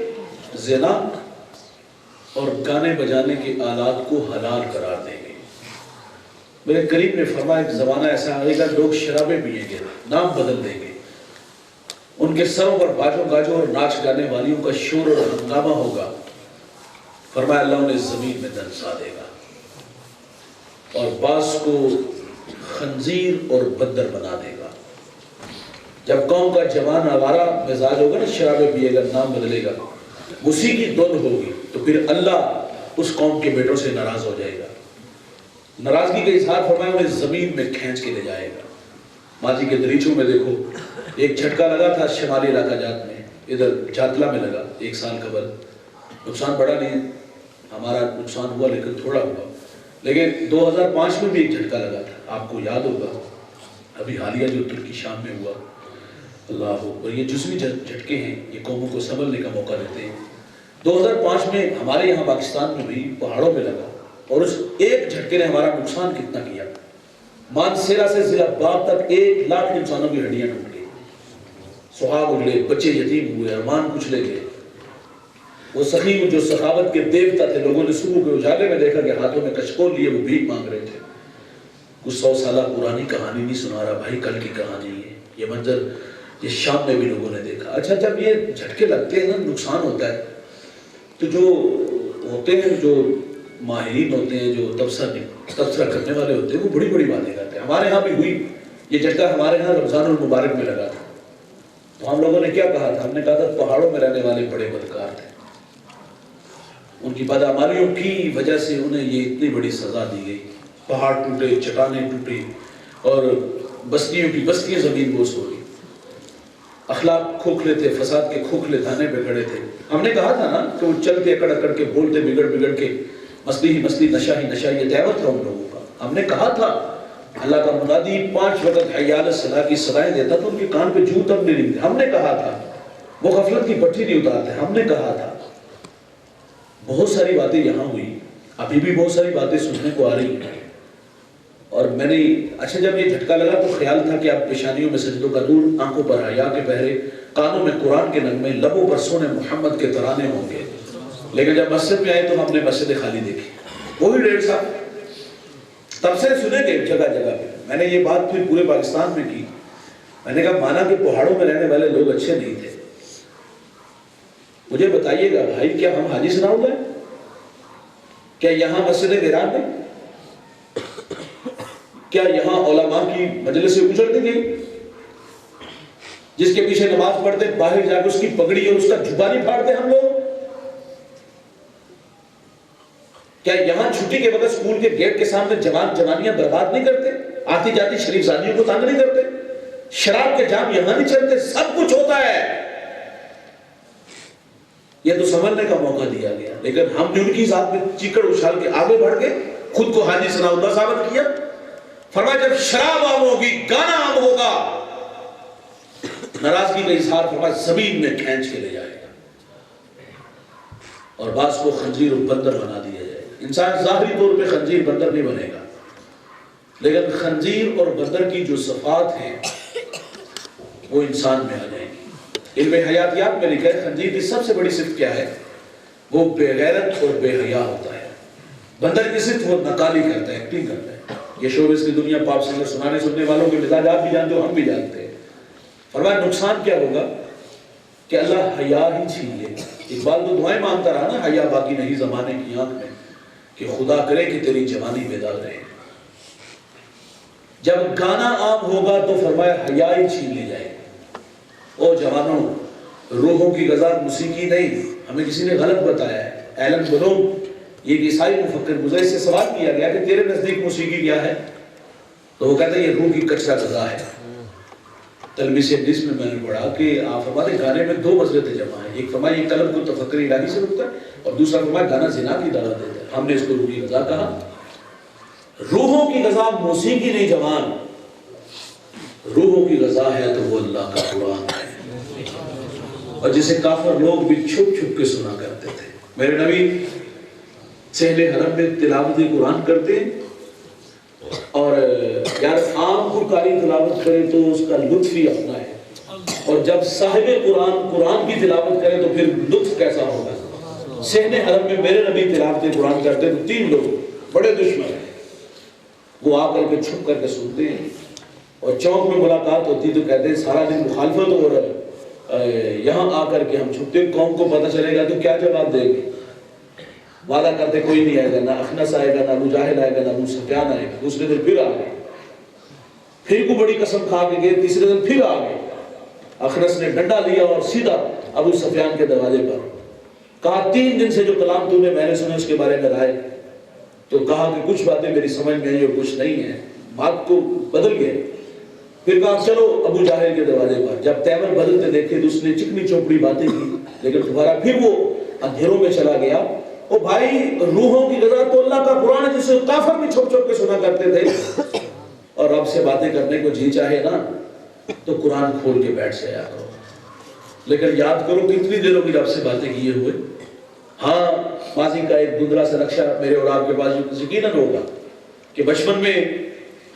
زنا اور گانے بجانے کے آلات کو حلال قرار دیں گے۔ میرے قریب نے فرمایا ایک زمانہ ایسا آئے گا، لوگ شرابیں پئیں گے، نام بدل دیں گے، ان کے سروں پر باجوں گاجوں اور ناچ گانے والیوں کا شور اور ہنگامہ ہوگا۔ فرمایا اللہ انہیں زمین میں دنسا دے گا، اور بعض کو خنزیر اور بندر بنا دے گا۔ جب قوم کا جوان آوارہ مزاج ہوگا نا، شرابیں پیے گا، نام بدلے گا، اسی کی دھن ہوگی، تو پھر اللہ اس قوم کے بیٹوں سے ناراض ہو جائے گا۔ ناراضگی کا اظہار فرمایا انہیں زمین میں کھینچ کے لے جائے گا۔ ماضی کے دریچوں میں دیکھو، ایک جھٹکا لگا تھا شمالی علاقہ جات میں، ادھر جاتلا میں لگا 1 سال قبل. نقصان بڑا نہیں، ہمارا نقصان ہوا لیکن تھوڑا ہوا. لیکن 2005 میں بھی ایک جھٹکا لگا تھا، آپ کو یاد ہوگا، ابھی حالیہ جو ترکی شام میں ہوا. اللہ، اور یہ جزوی جھٹکے ہیں، یہ قوموں کو سنبھلنے کا موقع دیتے ہیں. 2005 میں ہمارے یہاں پاکستان میں بھی پہاڑوں میں لگا، اور اس ایک جھٹکے نے ہمارا نقصان کتنا کیا. مانسیرا سے ضلع باغ تک 1 لاکھ انسانوں کی ہڈیاں ٹوٹ گئی، سہاگ اجڑے، بچے یتیم ہوئے، ارمان کچلے گئے. وہ سخی جو سخاوت کے دیوتا تھے، لوگوں نے صبح کے اجالے میں دیکھا کہ ہاتھوں میں کچکول لیے وہ بھیک مانگ رہے تھے. کچھ 100 سالہ پرانی کہانی نہیں سنا رہا بھائی، کل کی کہانی ہے. یہ منظر یہ شام میں بھی لوگوں نے دیکھا. اچھا، جب یہ جھٹکے لگتے ہیں نا، نقصان ہوتا ہے، تو جو ہوتے ہیں، جو ماہرین ہوتے ہیں، جو تبصرہ کرنے والے ہوتے ہیں، وہ بڑی بڑی باتیں کرتے ہیں. ہمارے ہاں بھی ہوئی یہ جھٹکا، ہمارے ہاں رمضان المبارک میں لگا تھا. تو ہم لوگوں نے کیا کہا تھا؟ ہم نے کہا تھا پہاڑوں میں رہنے والے بڑے بدکار تھے، ان کی بدعمالیوں کی وجہ سے انہیں یہ اتنی بڑی سزا دی گئی. پہاڑ ٹوٹے، چٹانیں ٹوٹی، اور بستیوں کی بستیاں زمین بوس ہو گئی. اخلاق کھوکھلے تھے، فساد کے کھوکھلے دھانے پہ کھڑے تھے. ہم نے کہا تھا نا کہ وہ چلتے اکڑ اکڑ کے، بولتے بگڑ بگڑ کے، مستی ہی مستی، نشہ ہی نشہ، یہ دعوت تھا ان لوگوں کا. ہم نے کہا تھا اللہ کا منادی 5 وقت حی علی الصلاۃ کی صدائیں دیتا تو ان کے کان پہ جوں تک نہیں رنگتے. ہم نے کہا تھا وہ غفلت کی بٹھی نہیں اتارتے. ہم نے کہا تھا. بہت ساری باتیں یہاں ہوئی، ابھی بھی بہت ساری باتیں سننے کو آ رہی ہیں. اور میں نے اچھا جب یہ جھٹکا لگا تو خیال تھا کہ اب پیشانیوں میں سجدوں کا نور، آنکھوں پر حیا کے پہرے، کانوں میں قرآن کے نغمے، لبوں پر سونے محمد کے ترانے ہوں گے. لیکن جب مسجد میں آئے تو ہم نے مسجد خالی دیکھی. وہی 1.5 سال تب سے سنے گے جگہ جگہ پہ. میں نے یہ بات پھر پورے پاکستان میں کی. میں نے کہا مانا کہ پہاڑوں میں رہنے والے لوگ اچھے نہیں تھے. مجھے بتائیے گا بھائی، کیا ہم حاجی ثناء اللہ ہیں؟ کیا یہاں مسجد ویران میں؟ کیا یہاں علماء کی مجلسیں اجڑ دی گئی؟ جس کے پیچھے نماز پڑھتے باہر جا کے اس کی پگڑی اور اس کا جھبا نہیں پھاڑتے ہم لوگ؟ کیا یہاں چھٹی کے وقت اسکول کے گیٹ کے سامنے جوان جوانیاں برباد نہیں کرتے؟ آتی جاتی شریف زادیوں کو تنگ نہیں کرتے؟ شراب کے جام یہاں نہیں چلتے؟ سب کچھ ہوتا ہے. یہ تو سنبھلنے کا موقع دیا گیا، لیکن ہم نے ان کی ذات میں چیکڑ اچھال کے آگے بڑھ کے خود کو حاجی ثناء اللہ ثابت کیا. فرمایا جب شراب عام ہوگی، گانا عام ہوگا، ناراضگی کا اظہار فرمایا زمین میں کھینچ کے لے جائے گا، اور بعض کو خنزیر اور بندر بنا دیا جائے گا. انسان ظاہری طور پہ خنزیر بندر نہیں بنے گا، لیکن خنزیر اور بندر کی جو صفات ہیں وہ انسان میں آ جائیں گی. علم حیاتیات میں لکھا ہے خنزیر کی سب سے بڑی صفت کیا ہے؟ وہ بے غیرت اور بے حیا ہوتا ہے. بندر کی صفت وہ نقالی کرتا ہے، ایکٹنگ کرتا ہے. یہ شوبز کی دنیا، پاپ سنگر، سنانے سننے والوں کے مزاج آپ بھی جانتے ہو، ہم بھی جانتے ہیں. فرمایا نقصان کیا ہوگا کہ اللہ حیا ہی چھین لے. اقبال تو دعائیں مانگتا رہا نا، حیا باقی نہیں زمانے کی آنکھ میں، کہ خدا کرے کہ تیری جوانی بیدار رہے. جب گانا عام ہوگا تو فرمایا حیا ہی چھین لی جائے. او جوانوں، روحوں کی غذا موسیقی نہیں. ہمیں کسی نے غلط بتایا ہے. ایلن بلوم، یہ ایک عیسائی مفکر، مجھے سے سوال کیا گیا کہ تیرے نزدیک موسیقی کیا ہے؟ تو وہ کہتے ہیں یہ روح کی کچرا غذا ہے. تلبیس ابلیس میں نے پڑھا کہ آپ فرماتے گانے میں 2 مصلحتیں جمع ہیں. ایک فرمایا یہ قلب کو تفکر الہی سے روکتا ہے، اور دوسرا فرمایا گانا زنا کی دعوت دیتا ہے. ہم نے اس کو روح کی غذا کہا. روحوں کی غذا موسیقی نہیں جوان، روحوں کی غذا ہے تو وہ اللہ کا قرآن ہے، اور جسے کافر لوگ بھی چھپ چھپ کے سنا کرتے تھے. میرے نبی سہل حرم میں تلاوت قرآن کرتے ہیں، اور یار عام کو قاری تلاوت کرے تو اس کا لطف ہی اپنا ہے، اور جب صاحب قرآن کی تلاوت کرے تو پھر لطف کیسا ہوگا. سہل حرم میں میرے نبی تلاوت قرآن کرتے تو 3 لوگ بڑے دشمن ہیں، وہ آ کر کے چھپ کر کے سنتے ہیں، اور چوک میں ملاقات ہوتی تو کہتے ہیں سارا دن مخالفت ہو رہا ہے، یہاں آ کر کے ہم چھپتے ہیں، قوم کو پتہ چلے گا تو کیا جواب دیں گے. وعدہ کرتے کوئی نہیں آئے گا، نہ اخنس آئے گا، نہ ابو جاہل آئے گا، نہ ابو سفیان آئے گا. دوسرے دن پھر آ گئے، پھر کو بڑی قسم کھا کے گئے. تیسرے دن پھر آ گئے. اخنس نے ڈنڈا لیا اور سیدھا ابو سفیان کے دروازے پر کہا 3 دن سے جو کلام تم نے میں نے سنے اس کے بارے میں رائے. تو کہا کہ کچھ باتیں میری سمجھ میں آئی اور کچھ نہیں ہیں. بات کو بدل گئے. پھر کہا چلو ابو جاہل کے دروازے پر. جب تیور بدلتے دیکھے تو اس نے چکنی چوپڑی باتیں کی, لیکن دوبارہ پھر وہ اندھیروں میں چلا گیا. او بھائی, روحوں کی غذا تو اللہ کا قرآن ہے, جسے کافر بھی چھپ چھپ کے سنا کرتے تھے. اور رب سے باتیں کرنے کو جی چاہے نا تو قرآن کھول کے بیٹھ سے آیا کرو. لیکن یاد کرو کتنی دیر ہوگی رب سے باتیں کیے ہوئے. ہاں, ماضی کا ایک دھندلا سا نقشہ میرے اور آپ کے پاس یقیناً ہوگا کہ بچپن میں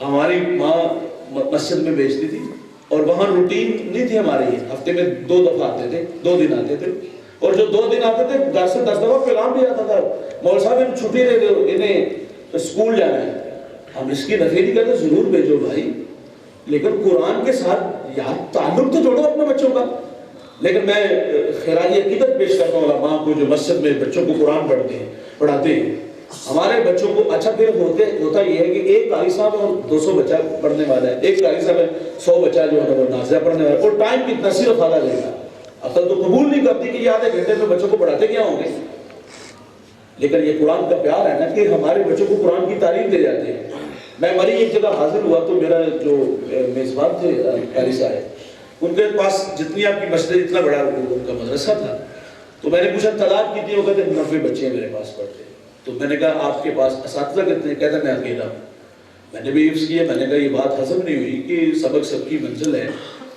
ہماری ماں مسجد میں بیچتی تھی, اور وہاں روٹین نہیں تھی ہماری, ہفتے میں 2 دفعہ آتے تھے, 2 دن آتے تھے, اور جو 2 دن آتے تھے 10 سے 10 دفعہ پیغام بھی آتا تھا, مول صاحب ان چھٹی دے دو, انہیں اسکول جانا ہے. ہم اس کی نفی نہیں کرتے, ضرور بھیجو بھائی, لیکن قرآن کے ساتھ یار تعلق تو جوڑو اپنے بچوں کا. لیکن میں خراج عقیدت پیش کرتا ہوں علماء کو جو مسجد میں بچوں کو قرآن پڑھاتے ہیں. ہمارے بچوں کو اچھا پھر ہوتا یہ ہے کہ ایک قاری صاحب اور 200 بچہ پڑھنے والا ہے, ایک قاری صاحب ہے 100 بچہ جو ہے وہ نازیہ پڑھنے والا ہے, اور ٹائم کتنا صرف آدھا لے گا. عقل تو قبول نہیں کرتی کہ یہ آدھے گھنٹے میں بچوں کو پڑھاتے کیا ہوں گے. لیکن یہ قرآن کا پیار ہے نا کہ ہمارے بچوں کو قرآن کی تعلیم دے جاتے ہیں. میں مری ایک جگہ حاضر ہوا تو میرا جو میزبان تھے قاری صاحب, ان کے پاس جتنی آپ کی مسجد اتنا بڑا ان کا مدرسہ تھا, تو میں نے پوچھا تعداد کتنی, ہو کہتے 90 بچے میرے پاس پڑھتے. تو میں نے کہا آپ کے پاس اساتذہ کتنے, کہتا میں اکیلا ہوں. میں نے بھی عرض کیا, میں نے کہا یہ بات ہضم نہیں ہوئی کہ سبق سب کی منزل ہے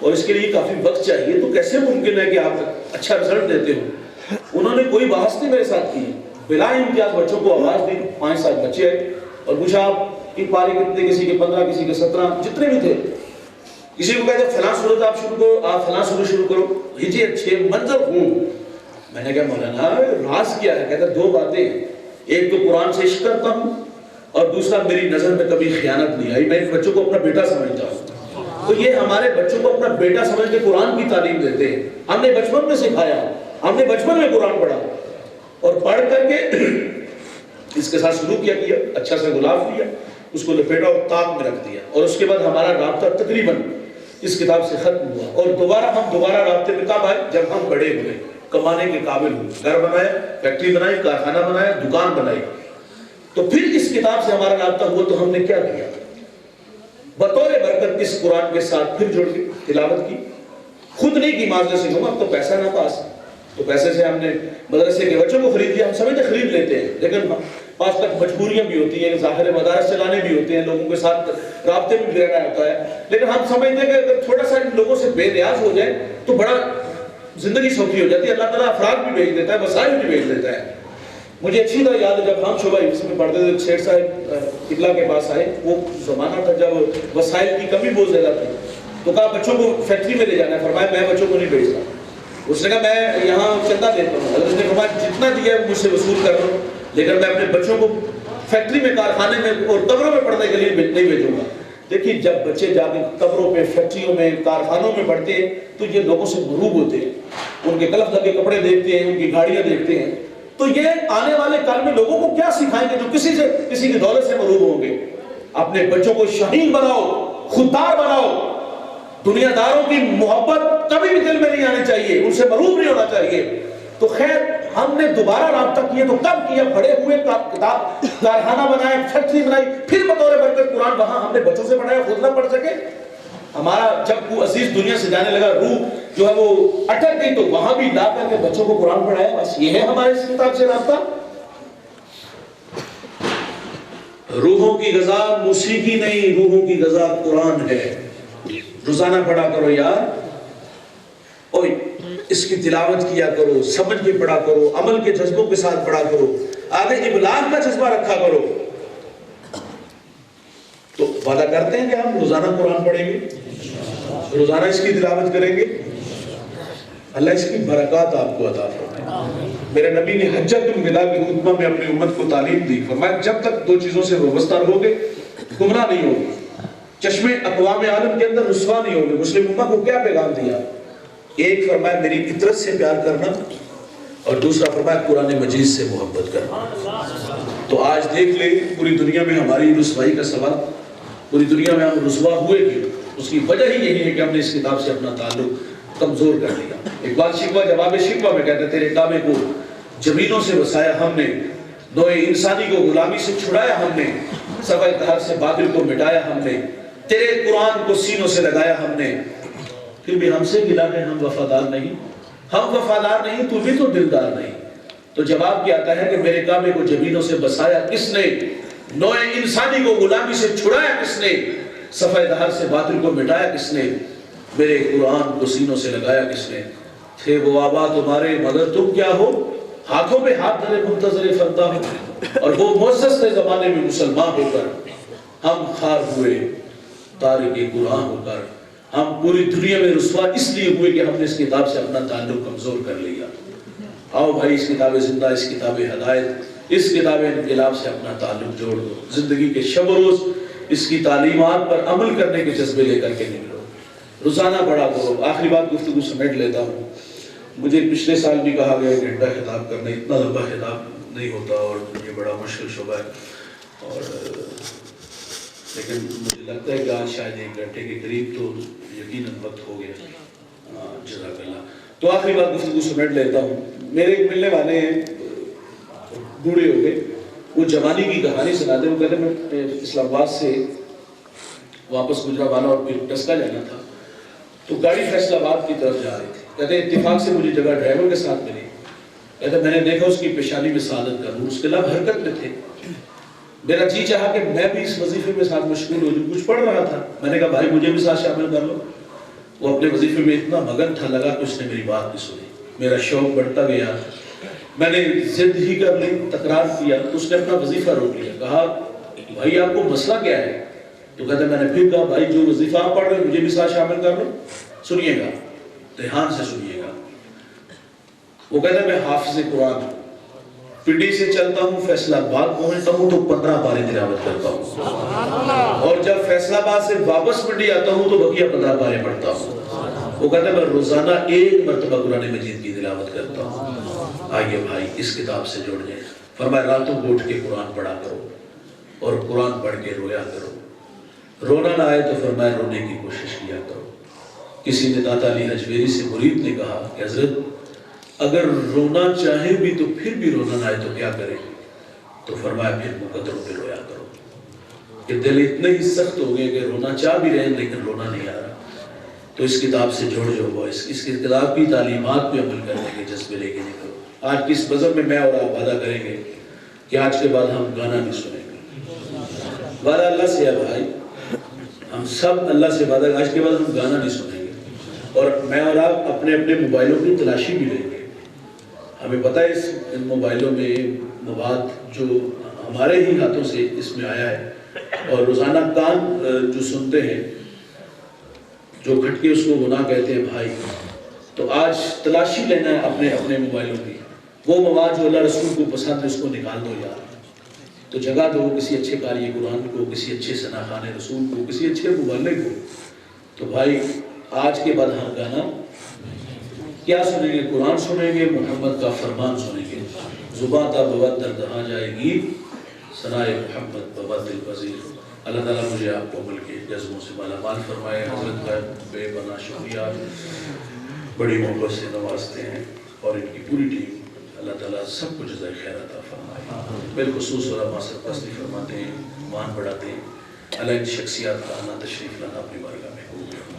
اور اس کے لیے کافی وقت چاہیے, تو کیسے ممکن ہے کہ آپ اچھا رزلٹ دیتے ہو. انہوں نے کوئی بحث نہیں میرے ساتھ کی, بلا امتیاز بچوں کو آواز دی, 5-7 بچے آئے اور پوچھا آپ کی پاری کتنے, کسی کے 15, کسی کے 17, جتنے بھی تھے. کسی کو کہتے فلاں صورت آپ شروع کرو, آپ فلاں صورت شروع کرو, یہ اچھے منظر ہوں. میں نے کہا مولانا راز کیا ہے؟ کہتا 2 باتیں, ایک تو قرآن سے عشق کرتا ہوں, اور دوسرا میری نظر میں کبھی خیانت نہیں آئی, میں ان بچوں کو اپنا بیٹا سمجھتا ہوں. تو یہ ہمارے بچوں کو اپنا بیٹا سمجھ کے قرآن کی تعلیم دیتے ہیں. ہم نے بچپن میں سکھایا, ہم نے بچپن میں قرآن پڑھا, اور پڑھ کر کے اس کے ساتھ سلوک کیا, اچھا سے غلاف لیا, اس کو لپیٹا اور تاق میں رکھ دیا, اور اس کے بعد ہمارا رابطہ تقریباً اس کتاب سے ختم ہوا. اور ہم دوبارہ رابطے میں کب آئے؟ جب ہم بڑے ہوئے, کمانے کے قابل ہوئے, گھر بنایا, فیکٹری بنائی, کارخانہ بنایا, دکان بنائی. تو پھر اس کتاب سے ہمارا رابطہ ہوا تو ہم نے کیا کیا؟ بطور برکت اس قرآن کے ساتھ پھر جوڑ کے تلاوت کی. خود نہیں کی, معذرت سے کہوں, اب تو پیسہ نہ پاس, تو پیسے سے ہم نے مدرسے کے بچوں کو خرید لیا. ہم سمجھتے خرید لیتے ہیں, لیکن پاس تک مجبوریاں بھی ہوتی ہیں, ظاہر مدارس چلانے بھی ہوتے ہیں, لوگوں کے ساتھ رابطے بھی رہنا ہوتا ہے. لیکن ہم سمجھتے ہیں کہ اگر تھوڑا سا ان لوگوں سے بے نیاز ہو جائے تو بڑا زندگی سوکھی ہو جاتی ہے. اللہ تعالیٰ افراد بھی بھیج دیتا ہے, وسائل بھی بھیج دیتا ہے. مجھے اچھی طرح یاد ہے جب ہم شعبہ حفظ میں پڑھتے تھے, شیخ صاحب قبلہ کے پاس آئے. وہ زمانہ تھا جب وسائل کی کمی بہت زیادہ تھی, تو کہا بچوں کو فیکٹری میں لے جانا ہے. فرمایا میں بچوں کو نہیں بھیجتا. اس نے کہا میں یہاں چندہ دیتا ہوں. حضرت نے فرمایا جتنا دیا ہے مجھ سے وصول کر رہا ہوں, لیکن میں اپنے بچوں کو فیکٹری میں, کارخانے میں اور قبروں میں پڑھنے کے لیے نہیں بھیجوں گا. دیکھیے جب بچے جا کے قبروں پہ, فیکٹریوں میں, کارخانوں میں پڑھتے ہیں تو یہ لوگوں سے مروب ہوتے ہیں, ان کے کلف لگے کپڑے دیکھتے ہیں, ان کی گاڑیاں دیکھتے ہیں. تو یہ آنے والے کال میں لوگوں کو کیا سکھائیں گے جو کسی کی دولت سے مروب ہوں گے؟ اپنے بچوں کو شہین بناؤ, خوددار بناؤ. دنیا داروں کی محبت کبھی بھی دل میں نہیں آنی چاہیے, ان سے مروب نہیں ہونا چاہیے. تو خیر ہم نے دوبارہ رابطہ کیا تو کب کیا؟ بڑے ہوئے, کتاب کارخانہ بنایا, فیکٹری بنائی, پھر بطور برکت قرآن وہاں ہم نے بچوں سے پڑھایا, خود نہ پڑھ سکے. ہمارا جب وہ عزیز دنیا سے جانے لگا, روح جو ہے وہ اٹک گئی, تو وہاں بھی لا کر کے بچوں کو قرآن پڑھایا. بس یہ ہے ہمارے اس کتاب سے رابطہ. روحوں کی غذا موسیقی نہیں, روحوں کی غذا قرآن ہے. روزانہ پڑھا کرو یار, اور اس کی تلاوت کیا کرو, سمجھ کے پڑھا کرو, عمل کے جذبوں کے ساتھ پڑھا کرو, آگے ابلاغ کا جذبہ رکھا کرو. تو وعدہ کرتے ہیں کہ ہم روزانہ قرآن پڑھیں گے, روزانہ اس کی تلاوت کریں گے. اللہ اس کی برکات آپ کو عطا فرمائے. میرے نبی نے حجۃ الوداع کے خطبہ میں اپنی امت کو تعلیم دی. فرمایا جب تک 2 چیزوں سے وابستہ رہو گے گمراہ نہیں ہوگے, چشمے اقوام عالم کے اندر رسوا نہیں ہوگے. مسلم امت کو کیا پیغام دیا؟ ایک فرمایا میری فطرت سے پیار کرنا, اور دوسرا فرمایا قرآن مجید سے محبت کرنا. تو آج دیکھ لیں پوری دنیا میں ہماری رسوائی کا سوال, پوری دنیا میں ہم رسوا ہوئے کیوں؟ اس کی وجہ ہی یہی ہے کہ ہم نے اس کتاب سے اپنا تعلق کمزور کر دیا. اقبال شکوہ جواب شکوہ میں کہتے تیرے کعبے کو زمینوں سے وسایا ہم نے, نوع انسانی کو غلامی سے چھڑایا ہم نے, سوائے قہر سے باطل کو مٹایا ہم نے, تیرے قرآن کو سینوں سے لگایا ہم نے، پھر بھی ہم سے گلا ہے ہم وفادار نہیں، ہم وفادار نہیں تو بھی تو دلدار نہیں۔ تو جواب کیا آتا ہے کہ میرے کعبے کو جبینوں سے بسایا کس نے، نوع انسانی کو غلامی سے چھڑایا کس نے، صفحہ دہر سے باطل کو مٹایا کس نے، میرے قرآن کو سینوں سے لگایا کس نے۔ تھے وہ آبا تمہارے مگر تم کیا ہو، ہاتھوں پہ ہاتھ دھرے منتظر فردا ہو، اور وہ معزز تھے زمانے میں مسلمان ہو کر، ہم خار ہوئے تارک قرآن ہو کر، ہم پوری دنیا میں رسوا اس لیے ہوئے کہ ہم نے اس کتاب سے اپنا تعلق کمزور کر لیا۔ آؤ بھائی اس کتاب زندہ، اس کتاب ہدایت، اس کتاب انقلاب سے اپنا تعلق جوڑ دو، زندگی کے شب و روز اس کی تعلیمات پر عمل کرنے کے جذبے لے کر کے نکلو، روزانہ پڑھا کرو۔ آخری بات گفتگو سمیٹ لیتا ہوں، مجھے پچھلے سال بھی کہا گیا ایک گھنٹہ خطاب کرنا، اتنا لمبا خطاب نہیں ہوتا اور یہ بڑا مشکل شعبہ ہے، اور لیکن مجھے لگتا ہے کہ آج شاید ایک گھنٹے کے قریب تو یقیناً وقت ہو گیا، جزاک اللہ۔ تو آخری بات گفتگو سمیٹ لیتا ہوں، میرے ایک ملنے والے ہیں، بوڑھے ہو گئے، وہ جوانی کی کہانی سناتے، وہ کہتے میں اسلام آباد سے واپس گجرانوالہ اور پھر ٹسکا جانا تھا، تو گاڑی فیصل آباد کی طرف جا رہی تھی، کہتے اتفاق سے مجھے جگہ ڈرائیور کے ساتھ ملی، کہتے میں نے دیکھا اس کی پیشانی میں سعادت کا نور، اس کے لب حرکت میں تھے، میرا جی چاہا کہ میں بھی اس وظیفے میں ساتھ مشغول ہو جاؤں، کچھ پڑھ رہا تھا، میں نے کہا بھائی مجھے بھی ساتھ شامل کر لو۔ وہ اپنے وظیفے میں اتنا مگن تھا، لگا کہ اس نے میری بات نہیں سنی، میرا شوق بڑھتا گیا، میں نے ضد ہی کر لی، تکرار کیا، تو اس نے اپنا وظیفہ روک لیا، کہا بھائی آپ کو مسئلہ کیا ہے؟ تو کہتا میں نے پھر کہا بھائی جو وظیفہ آپ پڑھ رہے ہیں مجھے بھی ساتھ شامل کر لو، سنیے گا، دھیان سے سنیے گا۔ وہ کہتا میں حافظ قرآن ہوں، پنڈی سے چلتا ہوں فیصل آباد پہنچتا ہوں تو 15 پارے تلاوت کرتا ہوں، اور جب فیصل آباد سے واپس پنڈی آتا ہوں تو بقیہ 15 پارے پڑھتا ہوں۔ وہ کہتا ہے میں روزانہ 1 مرتبہ قرآن مجید کی تلاوت کرتا ہوں۔ آئیے بھائی اس کتاب سے جڑ جائیں۔ فرمایا راتوں کو اٹھ کے قرآن پڑھا کرو اور قرآن پڑھ کے رویا کرو، رونا نہ آئے تو فرمایا رونے کی کوشش کیا کرو۔ کسی نے داتا علی حجویری سے مرید نے کہا کہ حضرت اگر رونا چاہے بھی تو پھر بھی رونا نہ آئے تو کیا کرے؟ تو فرمایا پھر مقدروں پہ رویا کرو، کہ دل اتنے ہی سخت ہو گئے کہ رونا چاہ بھی رہے ہیں لیکن رونا نہیں آ رہا۔ تو اس کتاب سے جوڑ جو وہ اس کتاب کی تعلیمات پہ عمل کرنے کے جذبے لے کے نکلو۔ آج کی اس بزم میں اور آپ وعدہ کریں گے کہ آج کے بعد ہم گانا نہیں سنیں گے، وعدہ اللہ سے ہے بھائی، ہم سب اللہ سے وعدہ آج کے بعد ہم گانا نہیں سنیں گے، اور میں اور آپ اپنے اپنے موبائلوں کی تلاشی بھی لیں گے۔ ہمیں پتہ ہے ان موبائلوں میں مواد جو ہمارے ہی ہاتھوں سے اس میں آیا ہے، اور روزانہ کان جو سنتے ہیں، جو کھٹکے اس کو گناہ کہتے ہیں بھائی، تو آج تلاشی لینا ہے اپنے اپنے موبائلوں کی، وہ مواد جو اللہ رسول کو پسند ہے اس کو نکال دو یار، تو جگہ دو کسی اچھے قاری قرآن کو، کسی اچھے ثناخوان رسول کو، کسی اچھے مبلغ کو۔ تو بھائی آج کے بعد ہر گانا کیا سنیں گے؟ قرآن سنیں گے، محمد کا فرمان سنیں گے۔ زباں تا بوت در دہاں جائے گی، ثنائے محمد بوت دل پذیر۔ اللہ تعالیٰ مجھے آپ کو عمل کے جذبوں سے مالا مال فرمائے۔ حضرت کا بے پناہ شکریہ، بڑی محبت سے نوازتے ہیں، اور ان کی پوری ٹیم، اللہ تعالیٰ سب کو جزائے خیر عطا فرمائے۔ بالخصوص علماء سرپرستی فرماتے ہیں، مان بڑھاتے ہیں، اللہ ان شخصیات کا آنا تشریف لانا اپنی بارگاہ میں قبول